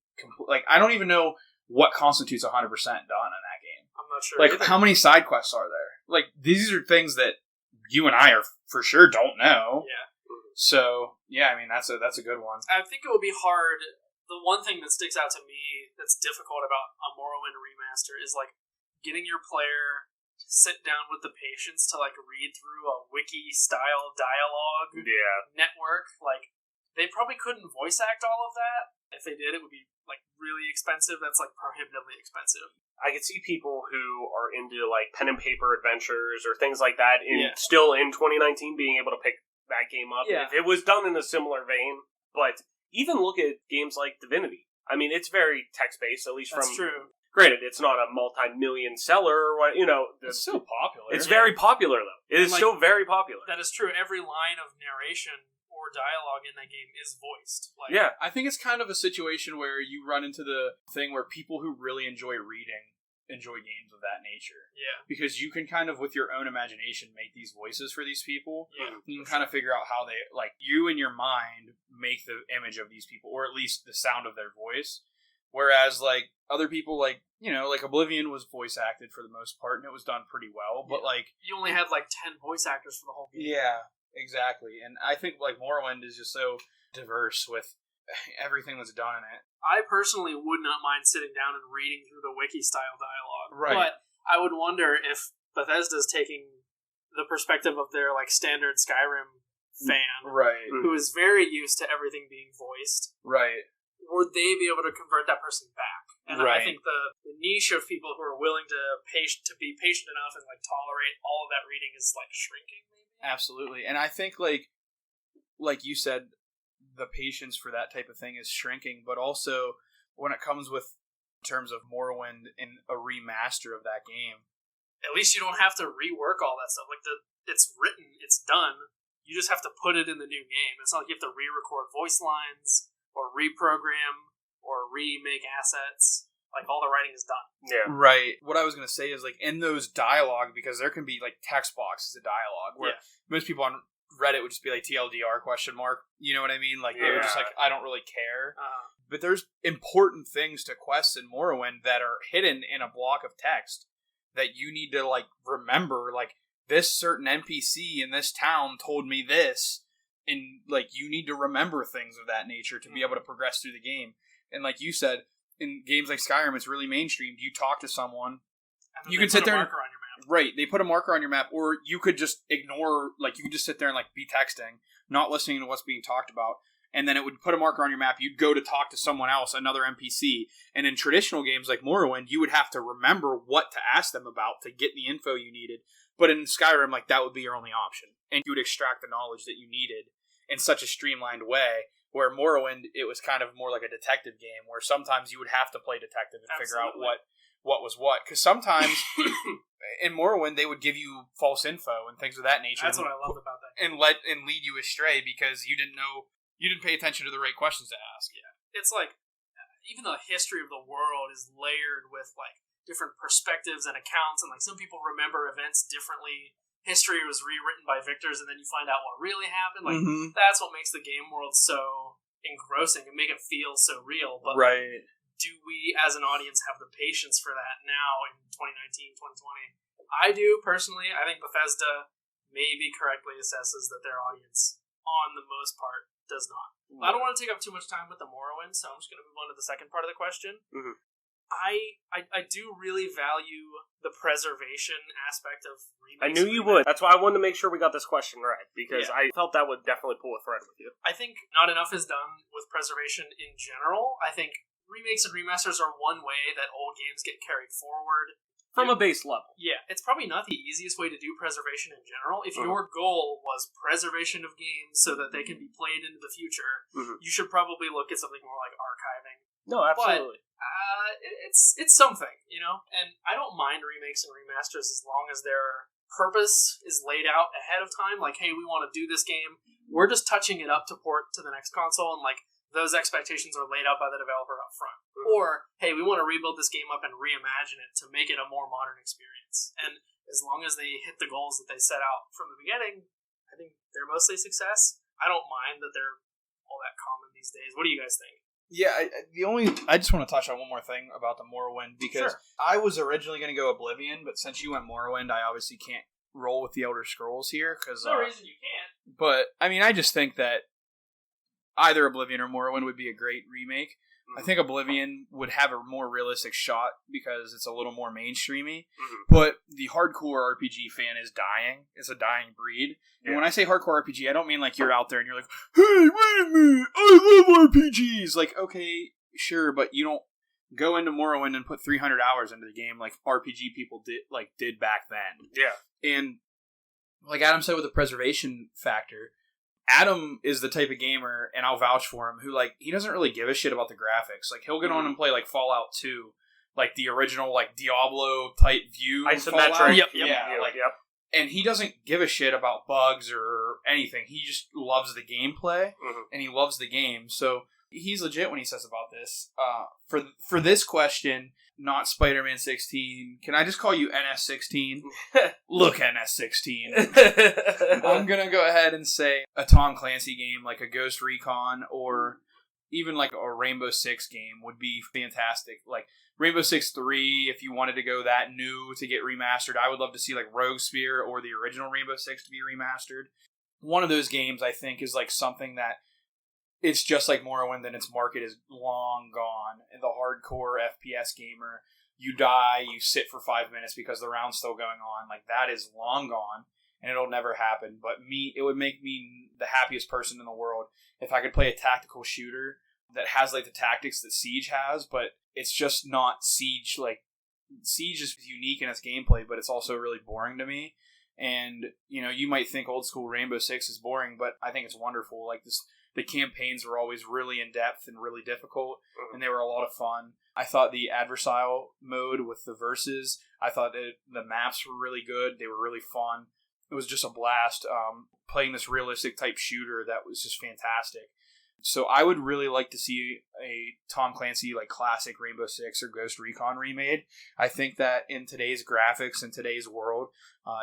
like I don't even know what constitutes 100% done in that game. I'm not sure. Like, either. how many side quests are there? Like, these are things that you and I are for sure don't know. Yeah. So, yeah, I mean, that's a good one. I think it would be hard. The one thing that sticks out to me that's difficult about a Morrowind remaster is like getting your player to sit down with the patience to like read through a wiki style dialogue network. Like, they probably couldn't voice act all of that. If they did, it would be like really expensive. That's like prohibitively expensive. I could see people who are into like pen and paper adventures or things like that still in 2019 being able to pick that game up if it was done in a similar vein. But even look at games like Divinity. I mean, it's very text-based, at least That's true. Granted, it's not a multi-million seller or what, It's still popular. It's very popular, though. It is still very popular. That is true. Every line of narration or dialogue in that game is voiced. Like, yeah. I think it's kind of a situation where you run into the thing where people who really enjoy reading enjoy games of that nature. Yeah. Because you can kind of, with your own imagination, make these voices for these people. Yeah. You can kind of figure out how they, like, you in your mind make the image of these people, or at least the sound of their voice. Whereas, like, other people, like, like Oblivion was voice acted for the most part, and it was done pretty well. But, like... You only had, like, 10 voice actors for the whole game. Yeah, exactly. And I think, like, Morrowind is just so diverse with everything that's done in it. I personally would not mind sitting down and reading through the wiki-style dialogue. Right. But I would wonder if Bethesda's taking the perspective of their, like, standard Skyrim fan, Right. who is very used to everything being voiced. Right. Would they be able to convert that person back? And Right. I think the niche of people who are willing to be patient enough and, like, tolerate all of that reading is, like, shrinking, maybe? Absolutely. And I think, like you said, the patience for that type of thing is shrinking, but also when it comes with in terms of Morrowind and a remaster of that game, at least you don't have to rework all that stuff. Like, it's written, it's done. You just have to put it in the new game. It's not like you have to re-record voice lines or reprogram or remake assets. Like, all the writing is done. Yeah. Right. What I was going to say is, like, in those dialogue, because there can be, like, text boxes of dialogue where most people on Reddit would just be like TLDR ? You know what I mean? Like, they were just like, I don't really care. But there's important things to quests in Morrowind that are hidden in a block of text that you need to, like, remember. Like, this certain NPC in this town told me this. And, like, you need to remember things of that nature to be able to progress through the game. And like you said, in games like Skyrim, it's really mainstreamed. You talk to someone, And you can sit there and, marker on your map. right, they put a marker on your map, or you could just ignore, like, you could just sit there and, like, be texting, not listening to what's being talked about, and then it would put a marker on your map. You'd go to talk to someone else, another NPC, and in traditional games like Morrowind, you would have to remember what to ask them about to get the info you needed. But in Skyrim, like, that would be your only option, and you would extract the knowledge that you needed in such a streamlined way. Where Morrowind, it was kind of more like a detective game, where sometimes you would have to play detective and figure out what was what. Because sometimes in Morrowind, they would give you false info and things of that nature. That's what I loved about that. And lead you astray because you didn't pay attention to the right questions to ask. Yeah. It's like, even the history of the world is layered with, like, different perspectives and accounts, and, like, some people remember events differently. History was rewritten by victors, and then you find out what really happened. Like, that's what makes the game world so engrossing and make it feel so real. But right. Do we, as an audience, have the patience for that now in 2019, 2020? I do, personally. I think Bethesda maybe correctly assesses that their audience, on the most part, does not. I don't want to take up too much time with the Morrowind, so I'm just going to move on to the second part of the question. Mm-hmm. I do really value the preservation aspect of remakes. I knew you would. That's why I wanted to make sure we got this question right, because I felt that would definitely pull a thread with you. I think not enough is done with preservation in general. I think remakes and remasters are one way that old games get carried forward. From a base level. Yeah, it's probably not the easiest way to do preservation in general. If your goal was preservation of games so that they can be played into the future, you should probably look at something more like archiving. No, absolutely. But it's something, you know? And I don't mind remakes and remasters as long as their purpose is laid out ahead of time. Like, hey, we want to do this game. We're just touching it up to port to the next console, and, like, those expectations are laid out by the developer up front. Or, hey, we want to rebuild this game up and reimagine it to make it a more modern experience. And as long as they hit the goals that they set out from the beginning, I think they're mostly success. I don't mind that they're all that common these days. What do you guys think? Yeah, I just want to touch on one more thing about the Morrowind, because Sure. I was originally going to go Oblivion, but since you went Morrowind, I obviously can't roll with the Elder Scrolls here. There's no reason you can't. But, I mean, I just think that either Oblivion or Morrowind would be a great remake. I think Oblivion would have a more realistic shot because it's a little more mainstreamy. But the hardcore RPG fan is dying. It's a dying breed. And when I say hardcore RPG, I don't mean like you're out there and you're like, hey, wait a minute, I love RPGs. Like, okay, sure, but you don't go into Morrowind and put 300 hours into the game like RPG people did back then. Yeah. And like Adam said with the preservation factor, Adam is the type of gamer, and I'll vouch for him, who, like, he doesn't really give a shit about the graphics. Like, he'll get on and play, like, Fallout 2, like, the original, like, Diablo-type view Isometric. Fallout. Yep. And he doesn't give a shit about bugs or anything. He just loves the gameplay, and he loves the game. So, he's legit when he says about this. For this question, not Spider-Man 16, can I just call you NS16? Look, NS16. I'm going to go ahead and say a Tom Clancy game like a Ghost Recon or even like a Rainbow Six game would be fantastic. Like Rainbow Six 3, if you wanted to go that new to get remastered, I would love to see like Rogue Spear or the original Rainbow Six to be remastered. One of those games, I think, is like something that it's just like Morrowind, and its market is long gone. And the hardcore FPS gamer, you die, you sit for 5 minutes because the round's still going on. Like, that is long gone, and it'll never happen. But it would make me the happiest person in the world if I could play a tactical shooter that has, like, the tactics that Siege has, but it's just not Siege. Like, Siege is unique in its gameplay, but it's also really boring to me. And, you know, you might think old school Rainbow Six is boring, but I think it's wonderful. Like, the campaigns were always really in-depth and really difficult, and they were a lot of fun. I thought the adversarial mode with the verses, I thought the maps were really good. They were really fun. It was just a blast playing this realistic type shooter that was just fantastic. So I would really like to see a Tom Clancy like classic Rainbow Six or Ghost Recon remade. I think that in today's graphics and today's world,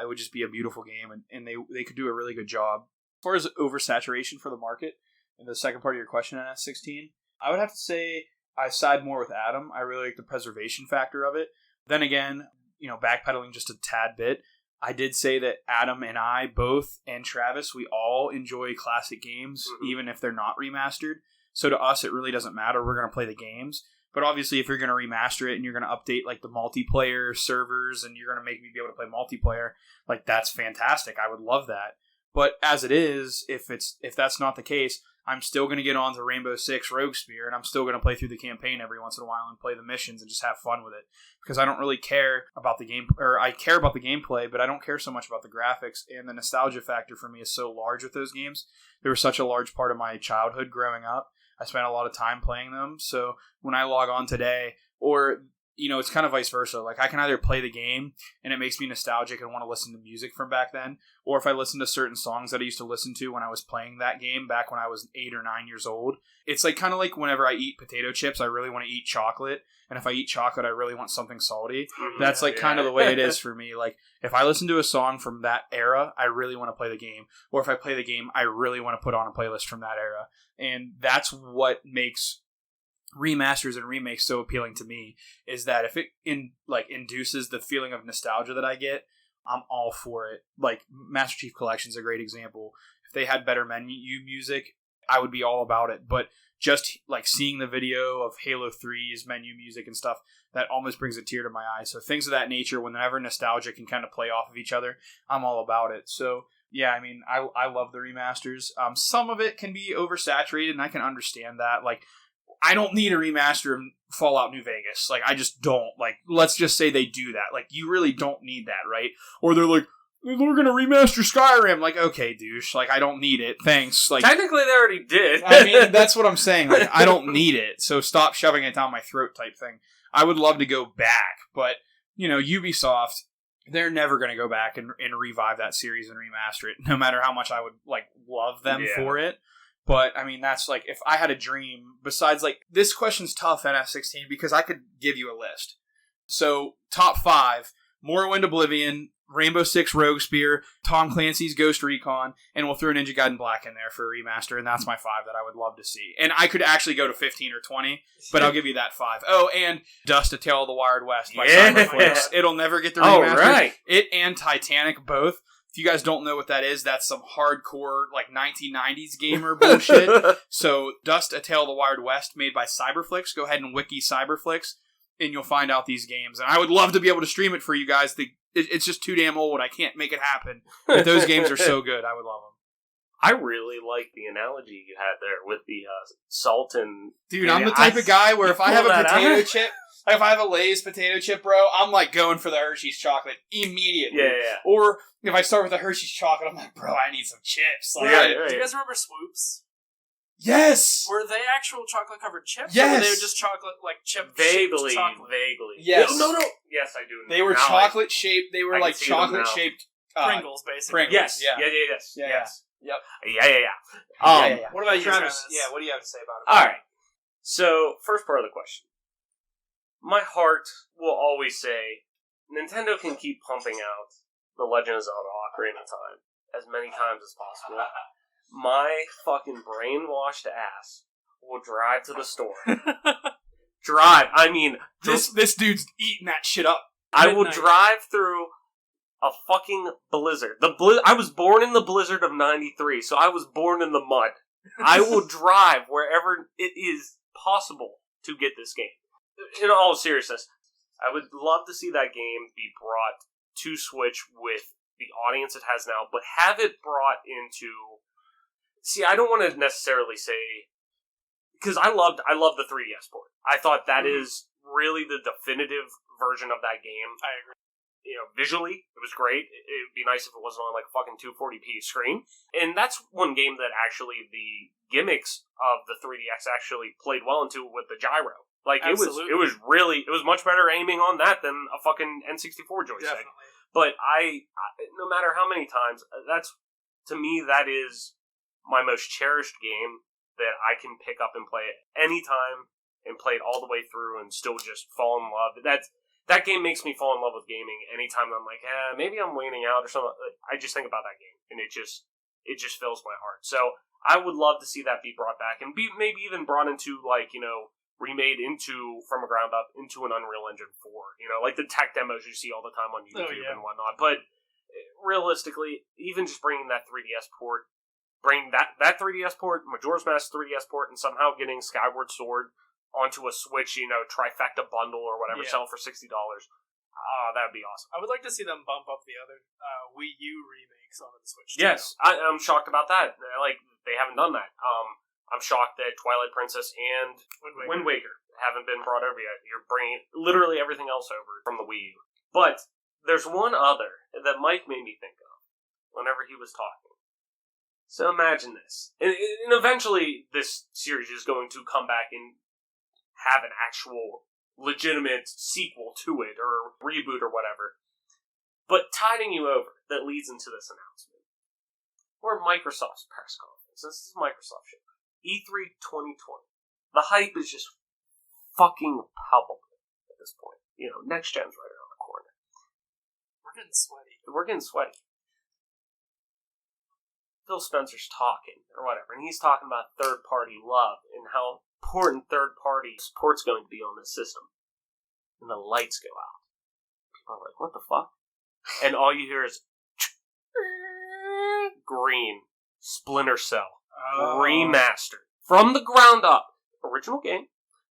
it would just be a beautiful game, and they could do a really good job. As far as oversaturation for the market, and the second part of your question on S16, I would have to say I side more with Adam. I really like the preservation factor of it. Then again, you know, backpedaling just a tad bit, I did say that Adam and I both, and Travis, we all enjoy classic games, even if they're not remastered. So to us, it really doesn't matter. We're going to play the games. But obviously, if you're going to remaster it and you're going to update like the multiplayer servers and you're going to make me be able to play multiplayer, like that's fantastic. I would love that. But as it is, if that's not the case, I'm still going to get on to Rainbow Six Rogue Spear, and I'm still going to play through the campaign every once in a while and play the missions and just have fun with it. Because I don't really care about the game, or I care about the gameplay, but I don't care so much about the graphics. And the nostalgia factor for me is so large with those games. They were such a large part of my childhood growing up. I spent a lot of time playing them. So when I log on today, or you know, it's kind of vice versa. Like, I can either play the game and it makes me nostalgic and want to listen to music from back then, or if I listen to certain songs that I used to listen to when I was playing that game back when I was 8 or 9 years old. It's like kind of like whenever I eat potato chips, I really want to eat chocolate. And if I eat chocolate, I really want something salty. That's like kind of the way it is for me. Like, if I listen to a song from that era, I really want to play the game. Or if I play the game, I really want to put on a playlist from that era. And that's what makes remasters and remakes so appealing to me, is that if it induces the feeling of nostalgia that I get, I'm all for it. Like, Master Chief Collection's a great example. If they had better menu music, I would be all about it. But just like seeing the video of Halo 3's menu music and stuff, that almost brings a tear to my eye. So things of that nature, whenever nostalgia can kind of play off of each other, I'm all about it. So yeah, I mean, I love the remasters. Some of it can be oversaturated, and I can understand that. Like, I don't need a remaster of Fallout New Vegas. Like, I just don't. Like, let's just say they do that. Like, you really don't need that, right? Or they're like, we're going to remaster Skyrim. Like, okay, douche. Like, I don't need it. Thanks. Like, technically, they already did. I mean, that's what I'm saying. Like, I don't need it. So stop shoving it down my throat type thing. I would love to go back. But, you know, Ubisoft, they're never going to go back and revive that series and remaster it, no matter how much I would, like, love them for it. But, I mean, that's, like, if I had a dream, besides, like, this question's tough, NF16, because I could give you a list. So, top 5, Morrowind, Oblivion, Rainbow Six Rogue Spear, Tom Clancy's Ghost Recon, and we'll throw Ninja Gaiden Black in there for a remaster, and that's my 5 that I would love to see. And I could actually go to 15 or 20, but I'll give you that 5. Oh, and Dust: A Tale of the Wild West by Cyberflix. It'll never get the remaster. Right. It and Titanic both. If you guys don't know what that is, that's some hardcore, like, 1990s gamer bullshit. So, Dust: A Tale of the Wild West, made by Cyberflix. Go ahead and wiki Cyberflix, and you'll find out these games. And I would love to be able to stream it for you guys. It's just too damn old. I can't make it happen. But those games are so good. I would love them. I really like the analogy you had there with the salt and... Dude, I'm the type of guy where if I have a potato chip, like if I have a Lay's potato chip, bro, I'm like going for the Hershey's chocolate immediately. Yeah. Or if I start with the Hershey's chocolate, I'm like, bro, I need some chips. Like, Do you guys remember Swoops? Yes! Were they actual chocolate-covered chips? Yes! Or were they just chocolate, like, Vaguely. chocolate? Yes. No. Yes, I do. They were Now chocolate shaped. They were I like can see them chocolate now. shaped Pringles, basically. Pringles. Yes. Yeah. Yes. Yeah. Yep. Yeah. Yeah. What about you, Travis? Travis? Yeah, what do you have to say about it? All right. So, first part of the question. My heart will always say, Nintendo can keep pumping out The Legend of Zelda Ocarina of Time as many times as possible. My fucking brainwashed ass will drive to the store. I mean, This dude's eating that shit up. I will Midnight. drive through a fucking blizzard. I was born in the blizzard of 93, so I was born in the mud. I will drive wherever it is possible to get this game. In all seriousness, I would love to see that game be brought to Switch with the audience it has now, but have it brought into... See, I don't want to necessarily say... Because I loved the 3DS port. I thought that is really the definitive version of that game. I agree. You know, visually, it was great. It would be nice if it wasn't on like a fucking 240p screen. And that's one game that actually the gimmicks of the 3DS actually played well into with the gyro. Like, Absolutely. it was much better aiming on that than a fucking N64 joystick. Definitely. But I no matter how many times, to me, that is my most cherished game that I can pick up and play it anytime and play it all the way through and still just fall in love. That game makes me fall in love with gaming anytime I'm like, maybe I'm waning out or something. I just think about that game and it just fills my heart. So I would love to see that be brought back and be maybe even brought into like, you know, remade into from a ground up into an Unreal Engine 4. You know, like the tech demos you see all the time on YouTube and whatnot. But realistically, even just bringing that 3DS port, bring that 3DS port, Majora's Mask 3DS port, and somehow getting Skyward Sword onto a Switch, you know, trifecta bundle or whatever, sell for $60. That would be awesome. I would like to see them bump up the other Wii U remakes onto the Switch. Yes, I'm shocked about that. Like, they haven't done that. I'm shocked that Twilight Princess and Wind Waker haven't been brought over yet. You're bringing literally everything else over from the Wii U. But there's one other that Mike made me think of whenever he was talking. So imagine this. And eventually this series is going to come back and have an actual legitimate sequel to it or reboot or whatever. But tiding you over that leads into this announcement. Or Microsoft's press conference. This is Microsoft shit. E3 2020. The hype is just fucking palpable at this point. You know, next gen's right around the corner. We're getting sweaty. Phil Spencer's talking, or whatever, and he's talking about third-party love and how important third-party support's going to be on this system. And the lights go out. People are like, what the fuck? And all you hear is green Splinter Cell remastered from the ground up. Original game,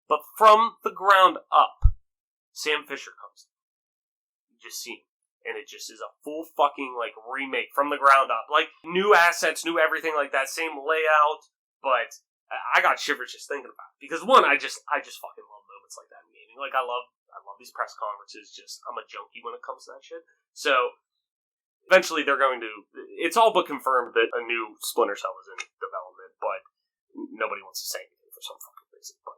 but from the ground up. Sam Fisher comes in. You just see him. And it just is a full fucking, like, remake from the ground up. Like, new assets, new everything like that, same layout, but I got shivers just thinking about it. Because, one, I just fucking love moments like that in gaming. Like, I love these press conferences, I'm a junkie when it comes to that shit. So, eventually they're going to, it's all but confirmed that a new Splinter Cell is in development, but nobody wants to say anything for some fucking reason. But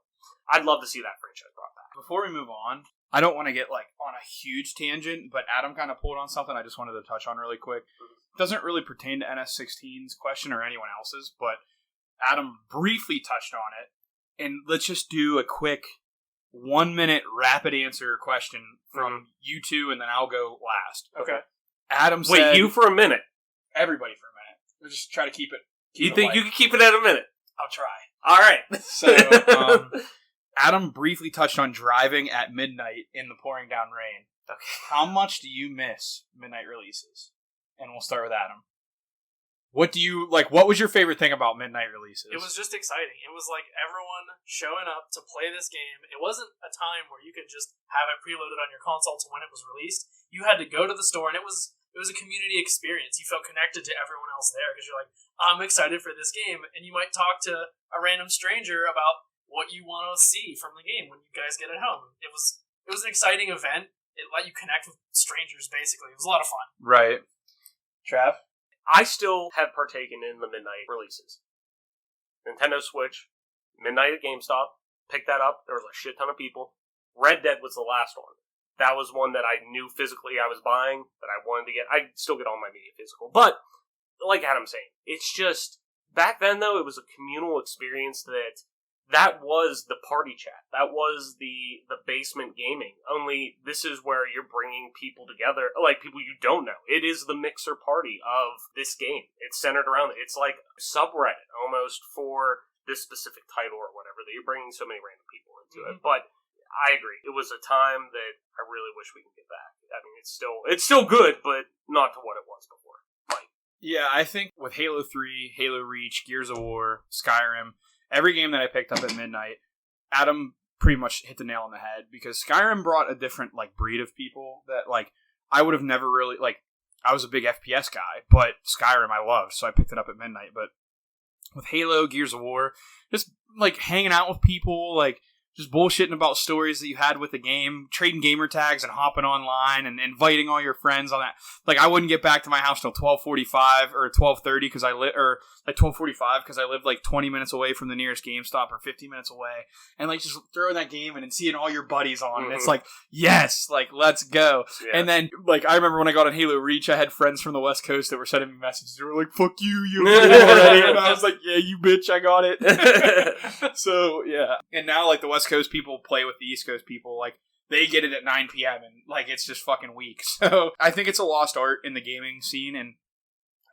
I'd love to see that franchise brought back. Before we move on, I don't want to get like on a huge tangent, but Adam kind of pulled on something I just wanted to touch on really quick. It doesn't really pertain to NS16's question or anyone else's, but Adam briefly touched on it. And let's just do a quick 1 minute rapid answer question from you two, and then I'll go last. Okay. Adam Wait, said... you for a minute. Everybody for a minute. We'll just try to keep it. You think you can keep it at a minute? I'll try. All right. So, Adam briefly touched on driving at midnight in the pouring down rain. Okay. How much do you miss midnight releases? And we'll start with Adam. What do you like? What was your favorite thing about midnight releases? It was just exciting. It was like everyone showing up to play this game. It wasn't a time where you could just have it preloaded on your console to when it was released. You had to go to the store, and it was a community experience. You felt connected to everyone else there because you're like, I'm excited for this game, and you might talk to a random stranger about what you want to see from the game when you guys get it home. It was an exciting event. It let you connect with strangers, basically. It was a lot of fun. Right. Trav? I still have partaken in the midnight releases. Nintendo Switch, midnight at GameStop, picked that up. There was a shit ton of people. Red Dead was the last one. That was one that I knew physically I was buying, that I wanted to get. I still get all my media physical. But, like Adam's saying, it's just, back then though, it was a communal experience that was the party chat. That was the basement gaming. Only this is where you're bringing people together, like people you don't know. It is the mixer party of this game. It's centered around it. It's like a subreddit almost for this specific title or whatever, that you're bringing so many random people into it. But I agree. It was a time that I really wish we could get back. I mean, it's still good, but not to what it was before. Like, yeah, I think with Halo 3, Halo Reach, Gears of War, Skyrim, every game that I picked up at midnight, Adam pretty much hit the nail on the head, because Skyrim brought a different like breed of people that like I would have never really like. I was a big FPS guy, but Skyrim I loved, so I picked it up at midnight. But with Halo, Gears of War, just like hanging out with people, like just bullshitting about stories that you had with the game, trading gamer tags and hopping online and inviting all your friends on that. Like I wouldn't get back to my house till 12:45 or 12:30 because I or like 12:45 because I lived like 20 minutes away from the nearest GameStop or 15 minutes away, and like just throwing that game in and seeing all your buddies on, and it's like, yes, like let's go. Yeah. And then like I remember when I got on Halo Reach, I had friends from the West Coast that were sending me messages. They were like, "Fuck you, you already," and I was like, "Yeah, you bitch, I got it." So yeah, and now like the West Coast people play with the East Coast people, like they get it at 9 p.m. and like it's just fucking weak. So I think it's a lost art in the gaming scene, and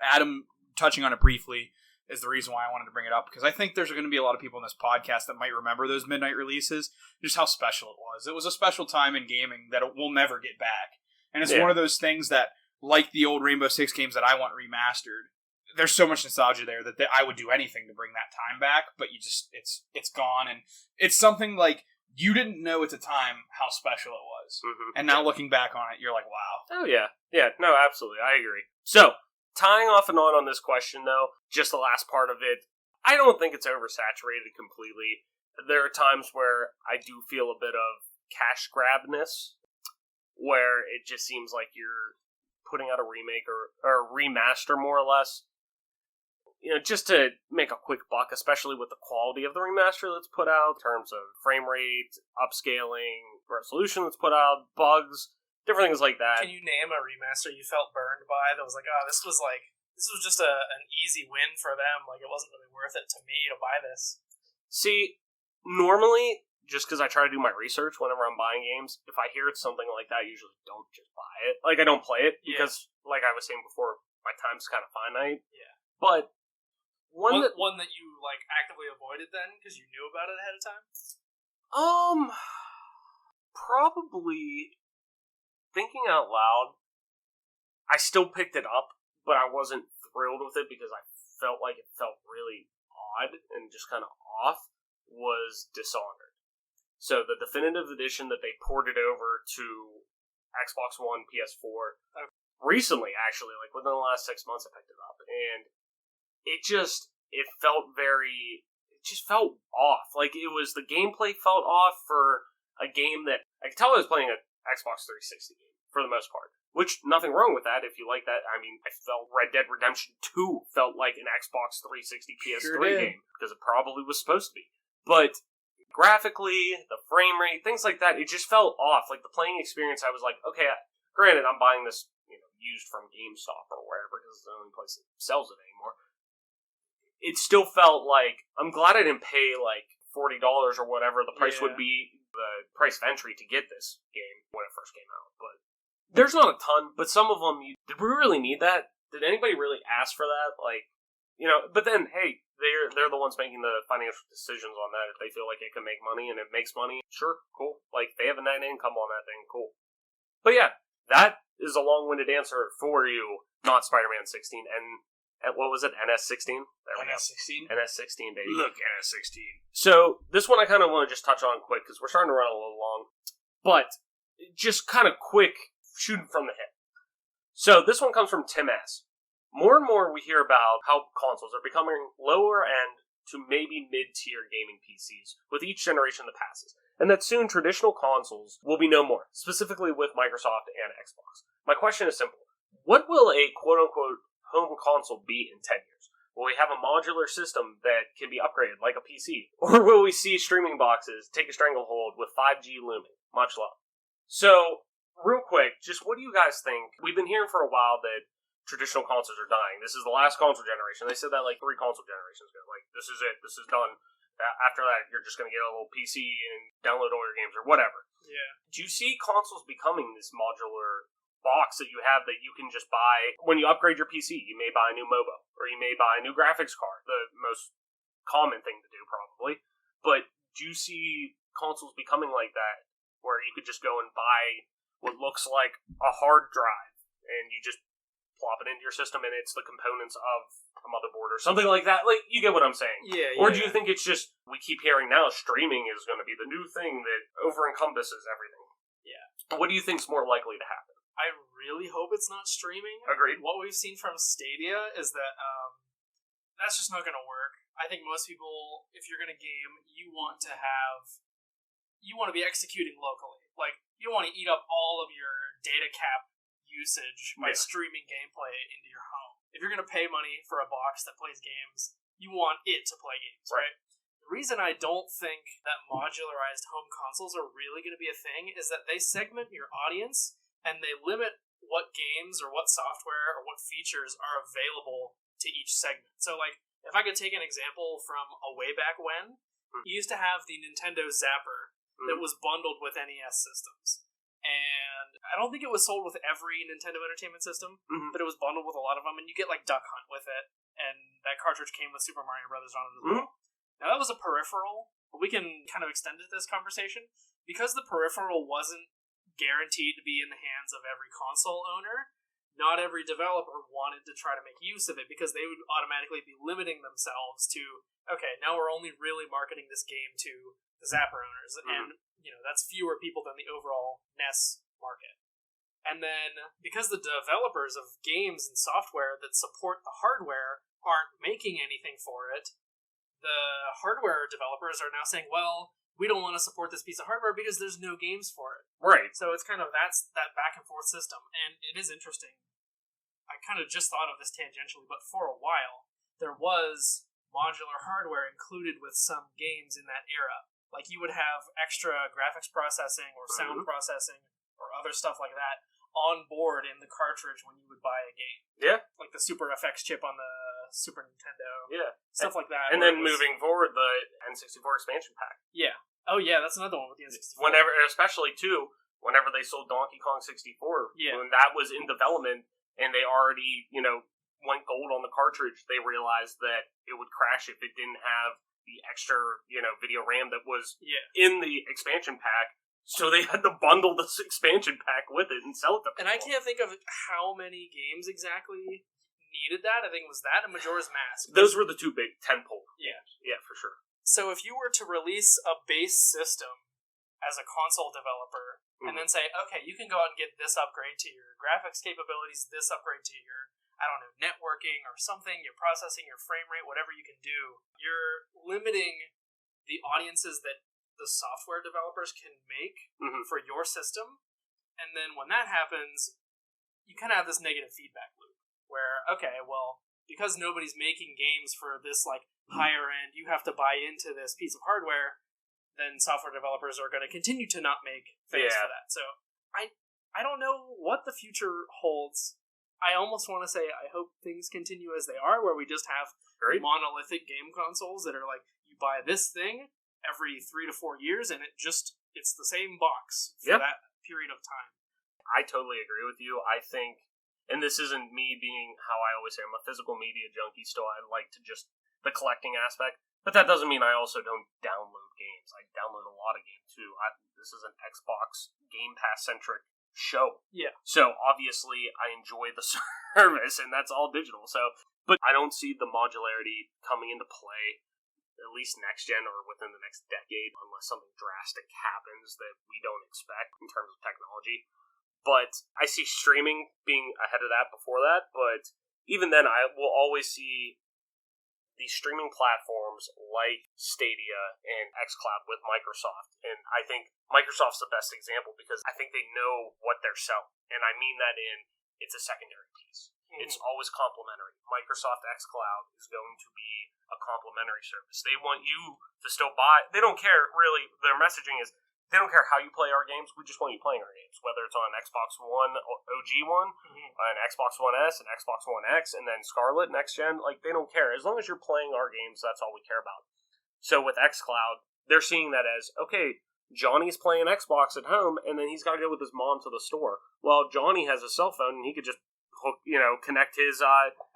Adam touching on it briefly is the reason why I wanted to bring it up, because I think there's going to be a lot of people in this podcast that might remember those midnight releases, just how special it was. It was a special time in gaming that we'll never get back, and it's one of those things that, like the old Rainbow Six games that I want remastered, there's so much nostalgia there that I would do anything to bring that time back, but you just, it's gone, and it's something like, you didn't know at the time how special it was. And now looking back on it, you're like, wow. oh yeah. Yeah, no, absolutely. I agree. So, tying off and on this question though, just the last part of it, I don't think it's oversaturated completely. There are times where I do feel a bit of cash grabness, where it just seems like you're putting out a remake or a remaster more or less, you know, just to make a quick buck, especially with the quality of the remaster that's put out, in terms of frame rate, upscaling, resolution that's put out, bugs, different things like that. Can you name a remaster you felt burned by that was like, oh, this was just an easy win for them, like it wasn't really worth it to me to buy this? See, normally, just because I try to do my research whenever I'm buying games, if I hear it's something like that, I usually don't just buy it. Like, I don't play it, because, like I was saying before, my time's kind of finite. Yeah. But one that you like actively avoided then because you knew about it ahead of time? Probably, thinking out loud, I still picked it up, but I wasn't thrilled with it because I felt like it felt really odd and just kind of off, was Dishonored. So the definitive edition that they ported over to Xbox One, PS4, recently actually, like within the last 6 months I picked it up, and it just felt off. Like, it was, the gameplay felt off for a game that, I could tell I was playing an Xbox 360 game, for the most part. Which, nothing wrong with that, if you like that. I mean, I felt Red Dead Redemption 2 felt like an Xbox 360 PS3 game, because it probably was supposed to be. But, graphically, the frame rate, things like that, it just felt off. Like, the playing experience, I was like, okay, granted, I'm buying this, used from GameStop or wherever, because it's the only place that sells it anymore. It still felt like, I'm glad I didn't pay like $40 or whatever the price would be, the price of entry to get this game when it first came out. But There's not a ton, but some of them, did we really need that? Did anybody really ask for that? Like, but then, hey, they're the ones making the financial decisions on that. If they feel like it can make money and it makes money, sure, cool. Like, they have a net income on that thing, cool. But yeah, that is a long-winded answer for you, not Spider-Man 16. And what was it, NS16? NS16? NS16, baby. Look, NS16. So, this one I kind of want to just touch on quick, because we're starting to run a little long. But, just kind of quick, shooting from the hip. So, this one comes from Tim S. More and more we hear about how consoles are becoming lower end to maybe mid-tier gaming PCs with each generation that passes, and that soon traditional consoles will be no more, specifically with Microsoft and Xbox. My question is simple. What will a quote-unquote home console be in 10 years? Will we have a modular system that can be upgraded like a PC? Or will we see streaming boxes take a stranglehold with 5G looming? Much love. So, real quick, just what do you guys think? We've been hearing for a while that traditional consoles are dying. This is the last console generation. They said that like 3 console generations ago. Like, this is it. This is done. After that, you're just going to get a little PC and download all your games or whatever. Yeah. Do you see consoles becoming this modular box that you have that you can just buy? When you upgrade your PC, you may buy a new MOBO, or you may buy a new graphics card. The most common thing to do, probably. But do you see consoles becoming like that, where you could just go and buy what looks like a hard drive, and you just plop it into your system, and it's the components of a motherboard or something like that? Like, you get what I'm saying. Yeah. Or do you think it's just, we keep hearing now, streaming is going to be the new thing that over-encompasses everything? Yeah. What do you think's more likely to happen? I really hope it's not streaming. Agreed. What we've seen from Stadia is that that's just not going to work. I think most people, if you're going to game, you want to be executing locally. Like, you don't want to eat up all of your data cap usage by streaming gameplay into your home. If you're going to pay money for a box that plays games, you want it to play games, right? The reason I don't think that modularized home consoles are really going to be a thing is that they segment your audience and they limit what games or what software or what features are available to each segment. So, like, if I could take an example from a way back when, you used to have the Nintendo Zapper that was bundled with NES systems. And I don't think it was sold with every Nintendo Entertainment System, but it was bundled with a lot of them, and you get, like, Duck Hunt with it, and that cartridge came with Super Mario Bros. On it as well. Now, that was a peripheral, but we can kind of extend it this conversation. Because the peripheral wasn't guaranteed to be in the hands of every console owner, not every developer wanted to try to make use of it, because they would automatically be limiting themselves to, okay, now we're only really marketing this game to the Zapper owners, and that's fewer people than the overall NES market. And then, because the developers of games and software that support the hardware aren't making anything for it, the hardware developers are now saying, well, we don't want to support this piece of hardware because there's no games for it. Right. So it's kind of, that's that back and forth system. And it is interesting. I kind of just thought of this tangentially, but for a while, there was modular hardware included with some games in that era. Like, you would have extra graphics processing or sound processing or other stuff like that on board in the cartridge when you would buy a game. Yeah. Like the Super FX chip on the Super Nintendo. Yeah. Stuff like that. And then moving forward, the N64 expansion pack. Yeah. Oh, yeah, that's another one with the N64. Especially, too, whenever they sold Donkey Kong 64, when that was in development, and they already, went gold on the cartridge, they realized that it would crash if it didn't have the extra, video RAM that was in the expansion pack. So they had to bundle this expansion pack with it and sell it to people. And I can't think of how many games exactly needed that. I think it was that and Majora's Mask. Those were the two big tentpole. Yeah. Yeah, for sure. So if you were to release a base system as a console developer, and then say, okay, you can go out and get this upgrade to your graphics capabilities, this upgrade to your, networking or something, your processing, your frame rate, whatever you can do, you're limiting the audiences that the software developers can make for your system. And then when that happens, you kind of have this negative feedback loop where, okay, well, because nobody's making games for this, like, higher end, you have to buy into this piece of hardware, then software developers are going to continue to not make things for that. So I don't know what the future holds. I almost want to say I hope things continue as they are, where we just have monolithic game consoles that are like, you buy this thing every 3 to 4 years, and it's the same box for that period of time. I totally agree with you. I think, and this isn't me being how I always say I'm a physical media junkie still. I like to just the collecting aspect. But that doesn't mean I also don't download games. I download a lot of games too. This is an Xbox Game Pass centric show. Yeah. So obviously I enjoy the service, and that's all digital. So, but I don't see the modularity coming into play, at least next gen or within the next decade, unless something drastic happens that we don't expect in terms of technology. But I see streaming being ahead of that before that. But even then, I will always see these streaming platforms like Stadia and xCloud with Microsoft. And I think Microsoft's the best example because I think they know what they're selling. And I mean that it's a secondary piece. It's always complementary. Microsoft xCloud is going to be a complementary service. They want you to still buy. They don't care, really. Their messaging is, they don't care how you play our games. We just want you playing our games, whether it's on Xbox One, OG one, an Xbox One S, and Xbox One X, and then Scarlet next gen. Like, they don't care. As long as you're playing our games, that's all we care about. So with xCloud, they're seeing that as, okay, Johnny's playing Xbox at home, and then he's got to go with his mom to the store. Well, Johnny has a cell phone, and he could just connect his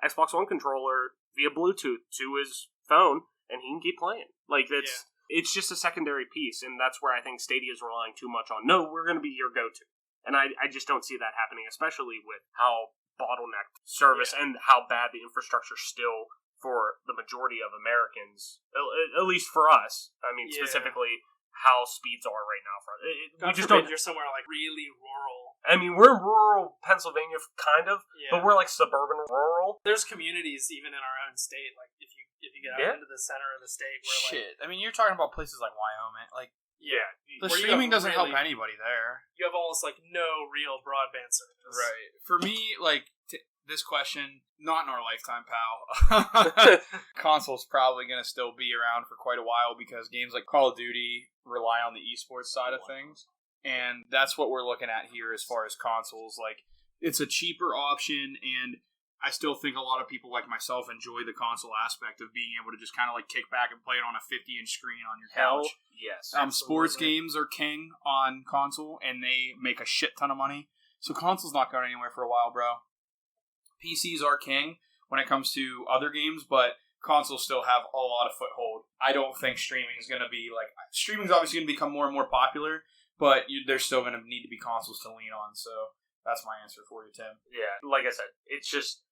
Xbox One controller via Bluetooth to his phone, and he can keep playing. Like, that's... Yeah. It's just a secondary piece, and that's where I think Stadia is relying too much on. No, we're going to be your go-to. And I just don't see that happening, especially with how bottlenecked service and how bad the infrastructure still for the majority of Americans, at least for us. I mean, specifically how speeds are right now. We just don't. You're somewhere like really rural. I mean, we're in rural Pennsylvania, kind of, but we're like suburban rural. There's communities even in our own state, like if you get out into the center of the state, where I mean, you're talking about places like Wyoming, like the where streaming doesn't help anybody there. You have almost like no real broadband service, right? For me, like this question, not in our lifetime, pal. Console's probably going to still be around for quite a while because games like Call of Duty rely on the esports side of things, and that's what we're looking at here as far as consoles. Like, it's a cheaper option, and I still think a lot of people like myself enjoy the console aspect of being able to just kind of like kick back and play it on a 50-inch screen on your couch. Yes. Sports games are king on console, and they make a shit ton of money. So console's not going anywhere for a while, bro. PCs are king when it comes to other games, but consoles still have a lot of foothold. I don't think streaming is going to be like... Streaming's obviously going to become more and more popular, but there's still going to need to be consoles to lean on, so that's my answer for you, Tim. Yeah, like I said, it's just...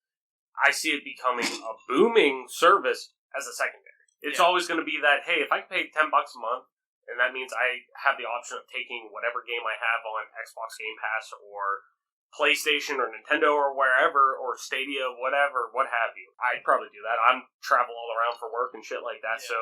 I see it becoming a booming service as a secondary. It's always going to be that, hey, if I pay $10 a month, and that means I have the option of taking whatever game I have on Xbox Game Pass or PlayStation or Nintendo or wherever, or Stadia, whatever, what have you. I'd probably do that. I'm travel all around for work and shit like that, so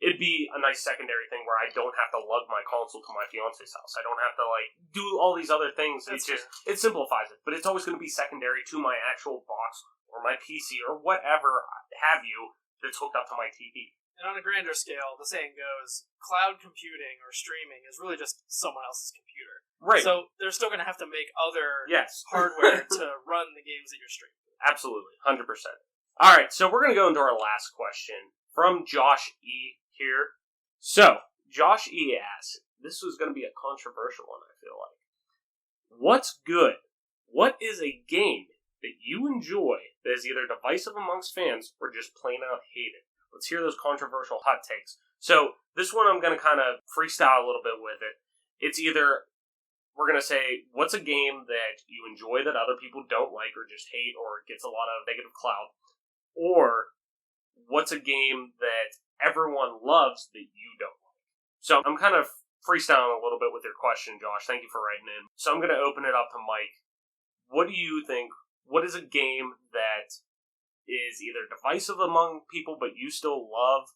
it'd be a nice secondary thing where I don't have to lug my console to my fiance's house. I don't have to, like, do all these other things. It simplifies it, but it's always going to be secondary to my actual box or my PC or whatever have you that's hooked up to my TV. And on a grander scale, the saying goes, cloud computing or streaming is really just someone else's computer. Right. So they're still going to have to make other hardware to run the games that you're streaming. Absolutely, 100%. All right, so we're going to go into our last question from Josh E. here. So, Josh E. asks, this was going to be a controversial one, I feel like. What's good? What is a game that you enjoy that is either divisive amongst fans or just plain out hated? Let's hear those controversial hot takes. So, this one I'm going to kind of freestyle a little bit with it. It's either, we're going to say, what's a game that you enjoy that other people don't like or just hate or gets a lot of negative clout? Or, what's a game that everyone loves that you don't like? So, I'm kind of freestyling a little bit with your question, Josh. Thank you for writing in. So, I'm going to open it up to Mike. What do you think? What is a game that is either divisive among people but you still love,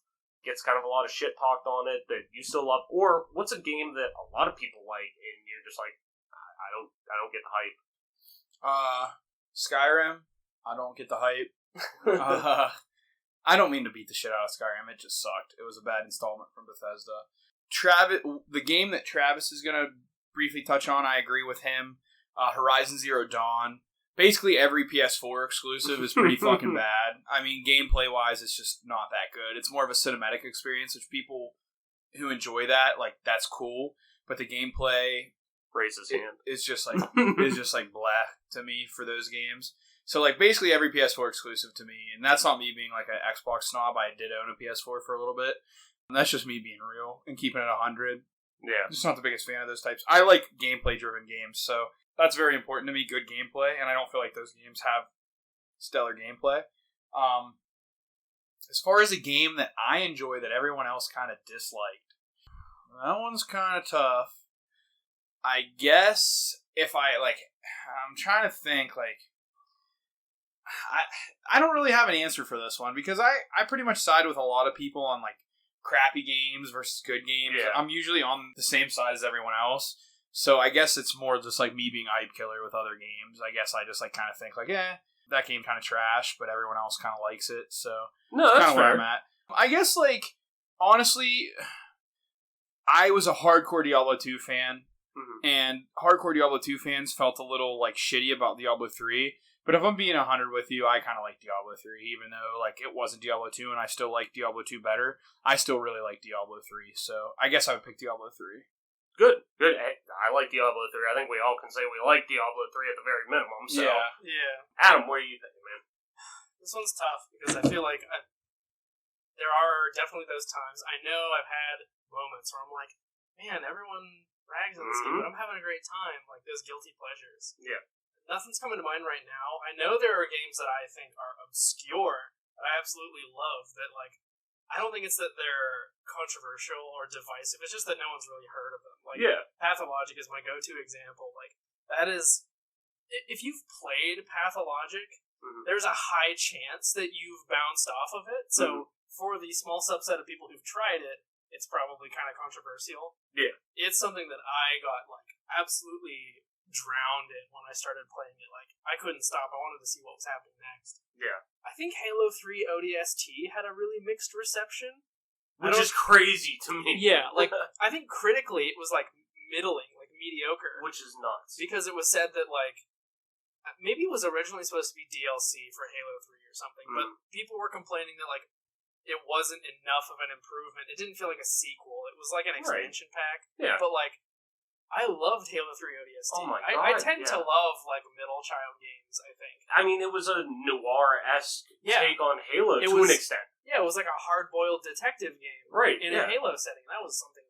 gets kind of a lot of shit talked on it that you still love, or what's a game that a lot of people like and you're just like, I don't get the hype? Skyrim. I don't get the hype. I don't mean to beat the shit out of Skyrim. It just sucked. It was a bad installment from Bethesda. The game that Travis is going to briefly touch on, I agree with him. Horizon Zero Dawn. Basically, every PS4 exclusive is pretty fucking bad. I mean, gameplay-wise, it's just not that good. It's more of a cinematic experience, which people who enjoy that, like, that's cool. But the gameplay raise his hand. It's just like blah to me for those games. So like basically every PS4 exclusive to me, and that's not me being like an Xbox snob. I did own a PS4 for a little bit. And that's just me being real and keeping it 100. Yeah. I'm just not the biggest fan of those types. I like gameplay-driven games, so that's very important to me, good gameplay, and I don't feel like those games have stellar gameplay. As far as a game that I enjoy that everyone else kind of disliked, that one's kind of tough. I guess if I'm trying to think, I don't really have an answer for this one, because I pretty much side with a lot of people on, like, crappy games versus good games. Yeah. I'm usually on the same side as everyone else. So I guess it's more just like me being hype killer with other games. I guess I just like kind of think like, that game kind of trash, but everyone else kind of likes it. So no, that's kind of fair. where I'm at. I guess like honestly, I was a hardcore Diablo 2 fan, and hardcore Diablo 2 fans felt a little like shitty about Diablo 3. But if I'm being 100 with you, I kind of like Diablo 3, even though like it wasn't Diablo 2 and I still like Diablo 2 better. I still really like Diablo 3, so I guess I would pick Diablo 3. Good. Hey, I like Diablo 3. I think we all can say we like Diablo 3 at the very minimum. So, Yeah. Adam, what do you think, man? This one's tough because I feel like there are definitely those times. I know I've had moments where I'm like, man, everyone rags on this game, but I'm having a great time. Like those guilty pleasures. Yeah. Nothing's coming to mind right now. I know there are games that I think are obscure that I absolutely love. That like, I don't think it's that they're controversial or divisive. It's just that no one's really heard of them. Like, Pathologic is my go-to example. Like, that is, if you've played Pathologic, there's a high chance that you've bounced off of it. So for the small subset of people who've tried it, it's probably kind of controversial. Yeah. It's something that I got like absolutely drowned in when I started playing it. Like, I couldn't stop. I wanted to see what was happening next. Yeah. I think Halo 3 ODST had a really mixed reception. Which is crazy to me. Yeah, like, I think critically it was, like, middling, like, mediocre. Which is nuts. Because it was said that, like, maybe it was originally supposed to be DLC for Halo 3 or something, but people were complaining that, like, it wasn't enough of an improvement. It didn't feel like a sequel. It was like an expansion pack. Yeah. But, like, I loved Halo 3 ODST. Oh my I God, tend to love, like, middle child games, I think. I mean, it was a noir-esque take on Halo to an extent. Yeah, it was like a hard-boiled detective game. Right, in a Halo setting. That was something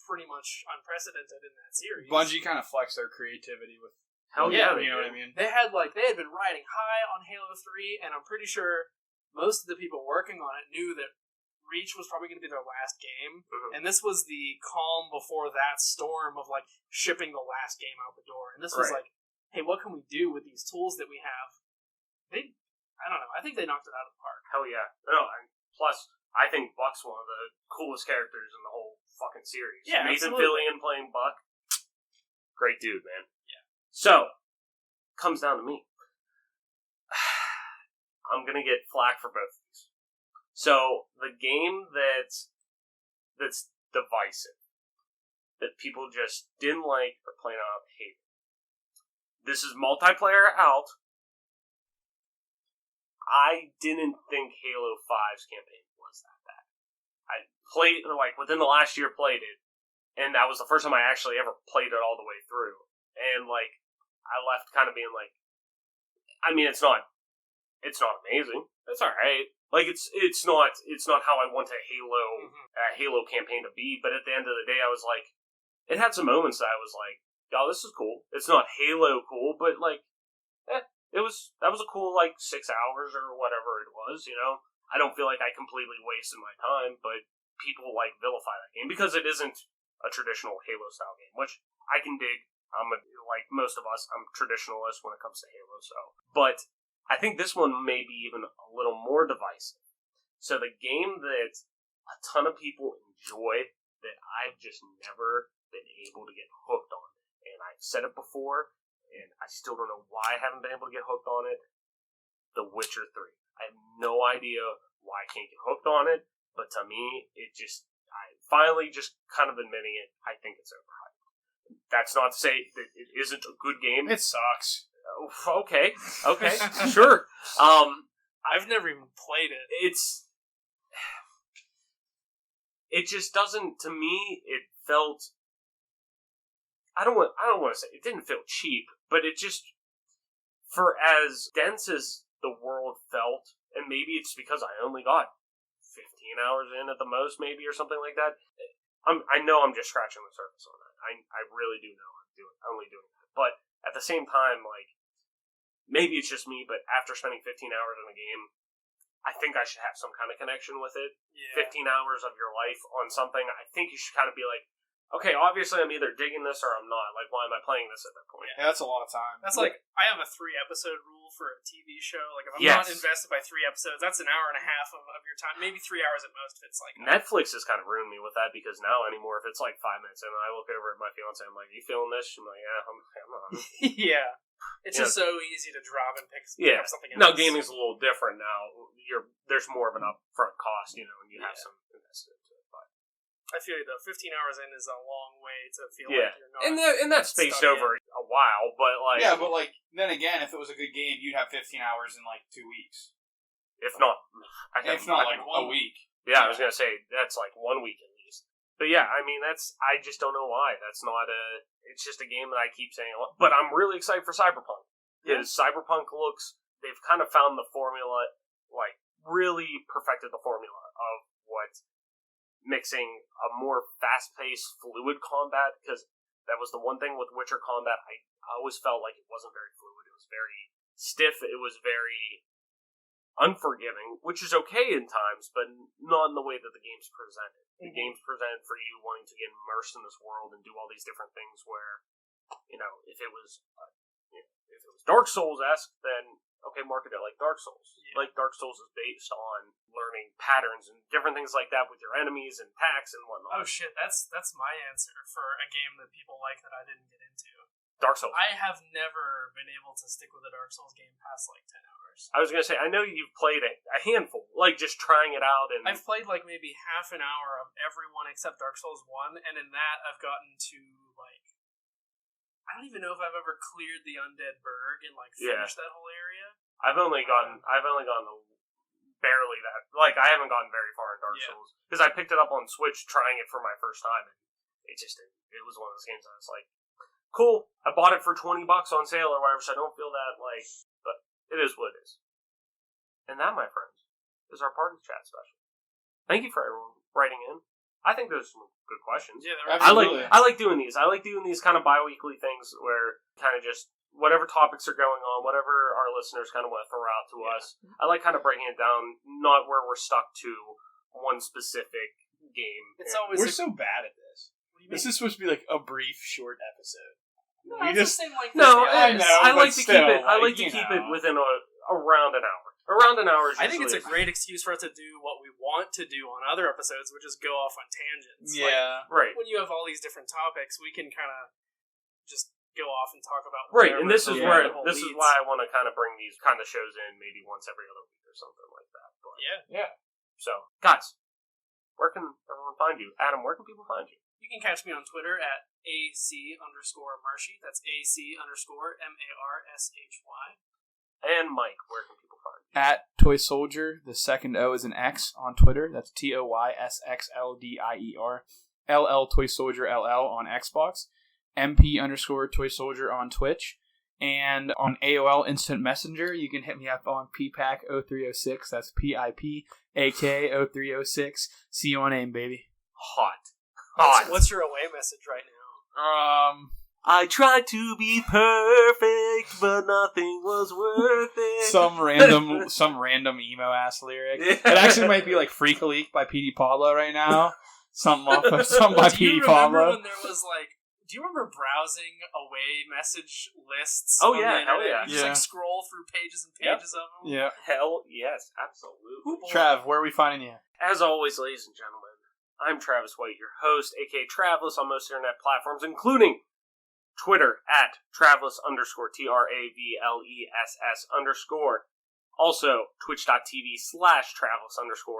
pretty much unprecedented in that series. Bungie kind of flexed their creativity with... Hell yeah, you know what I mean? They had been riding high on Halo 3, and I'm pretty sure most of the people working on it knew that Reach was probably going to be their last game, and this was the calm before that storm of, like, shipping the last game out the door. And this was like, hey, what can we do with these tools that we have? I don't know, I think they knocked it out of the park. Hell yeah. No, plus, I think Buck's one of the coolest characters in the whole fucking series. Yeah, Nathan absolutely. Fillion playing Buck. Great dude, man. Yeah. So, comes down to me. I'm going to get flack for both of these. So, the game that's divisive, that people just didn't like or plain out hate. This is multiplayer out. I didn't think Halo 5's campaign was that bad. I played, like, within the last year played it, and that was the first time I actually ever played it all the way through. And, like, I left kind of being like, I mean, it's not amazing. It's alright. Like, it's not how I want a Halo campaign to be, but at the end of the day, I was like, it had some moments that I was like, oh, this is cool. It's not Halo cool, but, like, that was a cool, like, 6 hours or whatever it was, you know? I don't feel like I completely wasted my time, but people, like, vilify that game because it isn't a traditional Halo-style game, which I can dig. Like most of us, I'm a traditionalist when it comes to Halo, so. But I think this one may be even a little more divisive. So the game that a ton of people enjoy that I've just never been able to get hooked on, and I've said it before, and I still don't know why I haven't been able to get hooked on it, The Witcher 3. I have no idea why I can't get hooked on it, but to me, I finally just kind of admitting it, I think it's overhyped. That's not to say that it isn't a good game. It sucks. Okay, sure. I've never even played it. It just doesn't, to me, it felt, I don't want to say it didn't feel cheap, but it just, for as dense as the world felt, and maybe it's because I only got 15 hours in at the most, maybe, or something like that. I know I'm just scratching the surface on that. I really do know I'm only doing that. But at the same time, like, maybe it's just me, but after spending 15 hours in a game, I think I should have some kind of connection with it. Yeah. 15 hours of your life on something, I think you should kind of be like, okay, obviously I'm either digging this or I'm not. Like, why am I playing this at that point? Yeah, that's a lot of time. That's like, I have a 3-episode rule for a TV show. Like, if I'm Yes. not invested by 3 episodes, that's an hour and a half of your time. Maybe 3 hours at most if it's like... Netflix has kind of ruined me with that, because now anymore, if it's like 5 minutes and I look over at my fiance, I'm like, you feeling this? She's like, yeah, I'm on. Yeah. It's just so easy to drop and pick up something else. Now, gaming's a little different now. There's more of an upfront cost, and you have some invested into it. But I feel you, though. 15 hours in is a long way to feel yeah, like you're not... and that's spaced over a while, but like... Yeah, but like, then again, if it was a good game, you'd have 15 hours in like 2 weeks. If not... If not like a week. Yeah, I was going to say, that's like 1 week at least. But yeah, I mean, I just don't know why. That's not it's just a game that I keep saying. But I'm really excited for Cyberpunk. Because Cyberpunk they've kind of found the formula, like, really perfected the formula of what mixing a more fast-paced, fluid combat, because that was the one thing with Witcher combat, I always felt like it wasn't very fluid. It was very stiff, it was very unforgiving, which is okay in times, but not in the way that the game's presented. The game's presented for you wanting to get immersed in this world and do all these different things where, if it was Dark Souls-esque, then okay, market it like Dark Souls. Yeah. Like, Dark Souls is based on learning patterns and different things like that with your enemies and attacks and whatnot. Oh shit, that's my answer for a game that people like that I didn't get into. Dark Souls. I have never been able to stick with a Dark Souls game past like 10 hours. I was going to say, I know you've played a handful, like just trying it out. And I've played like maybe half an hour of every one except Dark Souls 1, and in that I've gotten to like... I don't even know if I've ever cleared the Undead Burg and like finished that whole area. I've only gone barely that. Like, I haven't gotten very far in Dark Souls because I picked it up on Switch trying it for my first time, and it was one of those games I was like, cool. I bought it for $20 on sale or whatever, so I don't feel that like, but it is what it is. And that, my friends, is our party chat special. Thank you for everyone writing in. I think there's some good questions. Yeah, I like doing these. I like doing these kind of bi-weekly things where kind of just whatever topics are going on, whatever our listeners kind of want to throw out to us. I like kind of breaking it down, not where we're stuck to one specific game. We're so bad at this. This is supposed to be like a brief, short episode. No, I like to keep it. I like to keep it within around an hour. Around an hour. I think it's a great excuse for us to do what we want to do on other episodes, which is go off on tangents. Yeah, right. When you have all these different topics, we can kind of just go off and talk about and this is why I want to kind of bring these kind of shows in maybe once every other week or something like that. But, yeah. So, guys, where can everyone find you? Adam, where can people find you? You can catch me on Twitter at AC_Marshy. That's AC_MARSHY. And Mike, where can people find you? At Toy Soldier, the second O is an X on Twitter. That's TOYSXLDIER. LL Toy Soldier LL on Xbox. MP_Toy Soldier on Twitch. And on AOL Instant Messenger, you can hit me up on PPAK0306. That's PIPAK0306. See you on AIM, baby. Hot. What's your away message right now? I tried to be perfect, but nothing was worth it. Some random emo ass lyric. Yeah. It actually might be like Freak a Leak by Petey Pablo right now. Something by Petey Pablo. When there was like, do you remember browsing away message lists? Oh yeah, hell yeah. You just like scroll through pages and pages of them. Yeah, hell yes, absolutely. Trav, where are we finding you? As always, ladies and gentlemen, I'm Travis White, your host, aka Traveless on most internet platforms, including Twitter at Traveless_TRAVLESS_. Also, twitch.tv/Traveless_,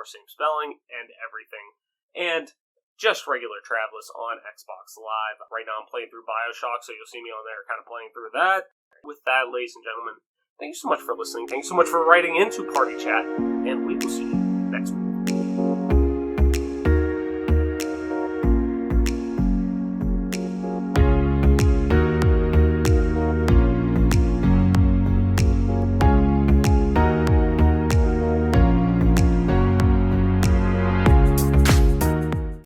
same spelling and everything. And just regular Traveless on Xbox Live. Right now I'm playing through Bioshock, so you'll see me on there kind of playing through that. With that, ladies and gentlemen, thank you so much for listening. Thank you so much for writing into Party Chat, and we will see you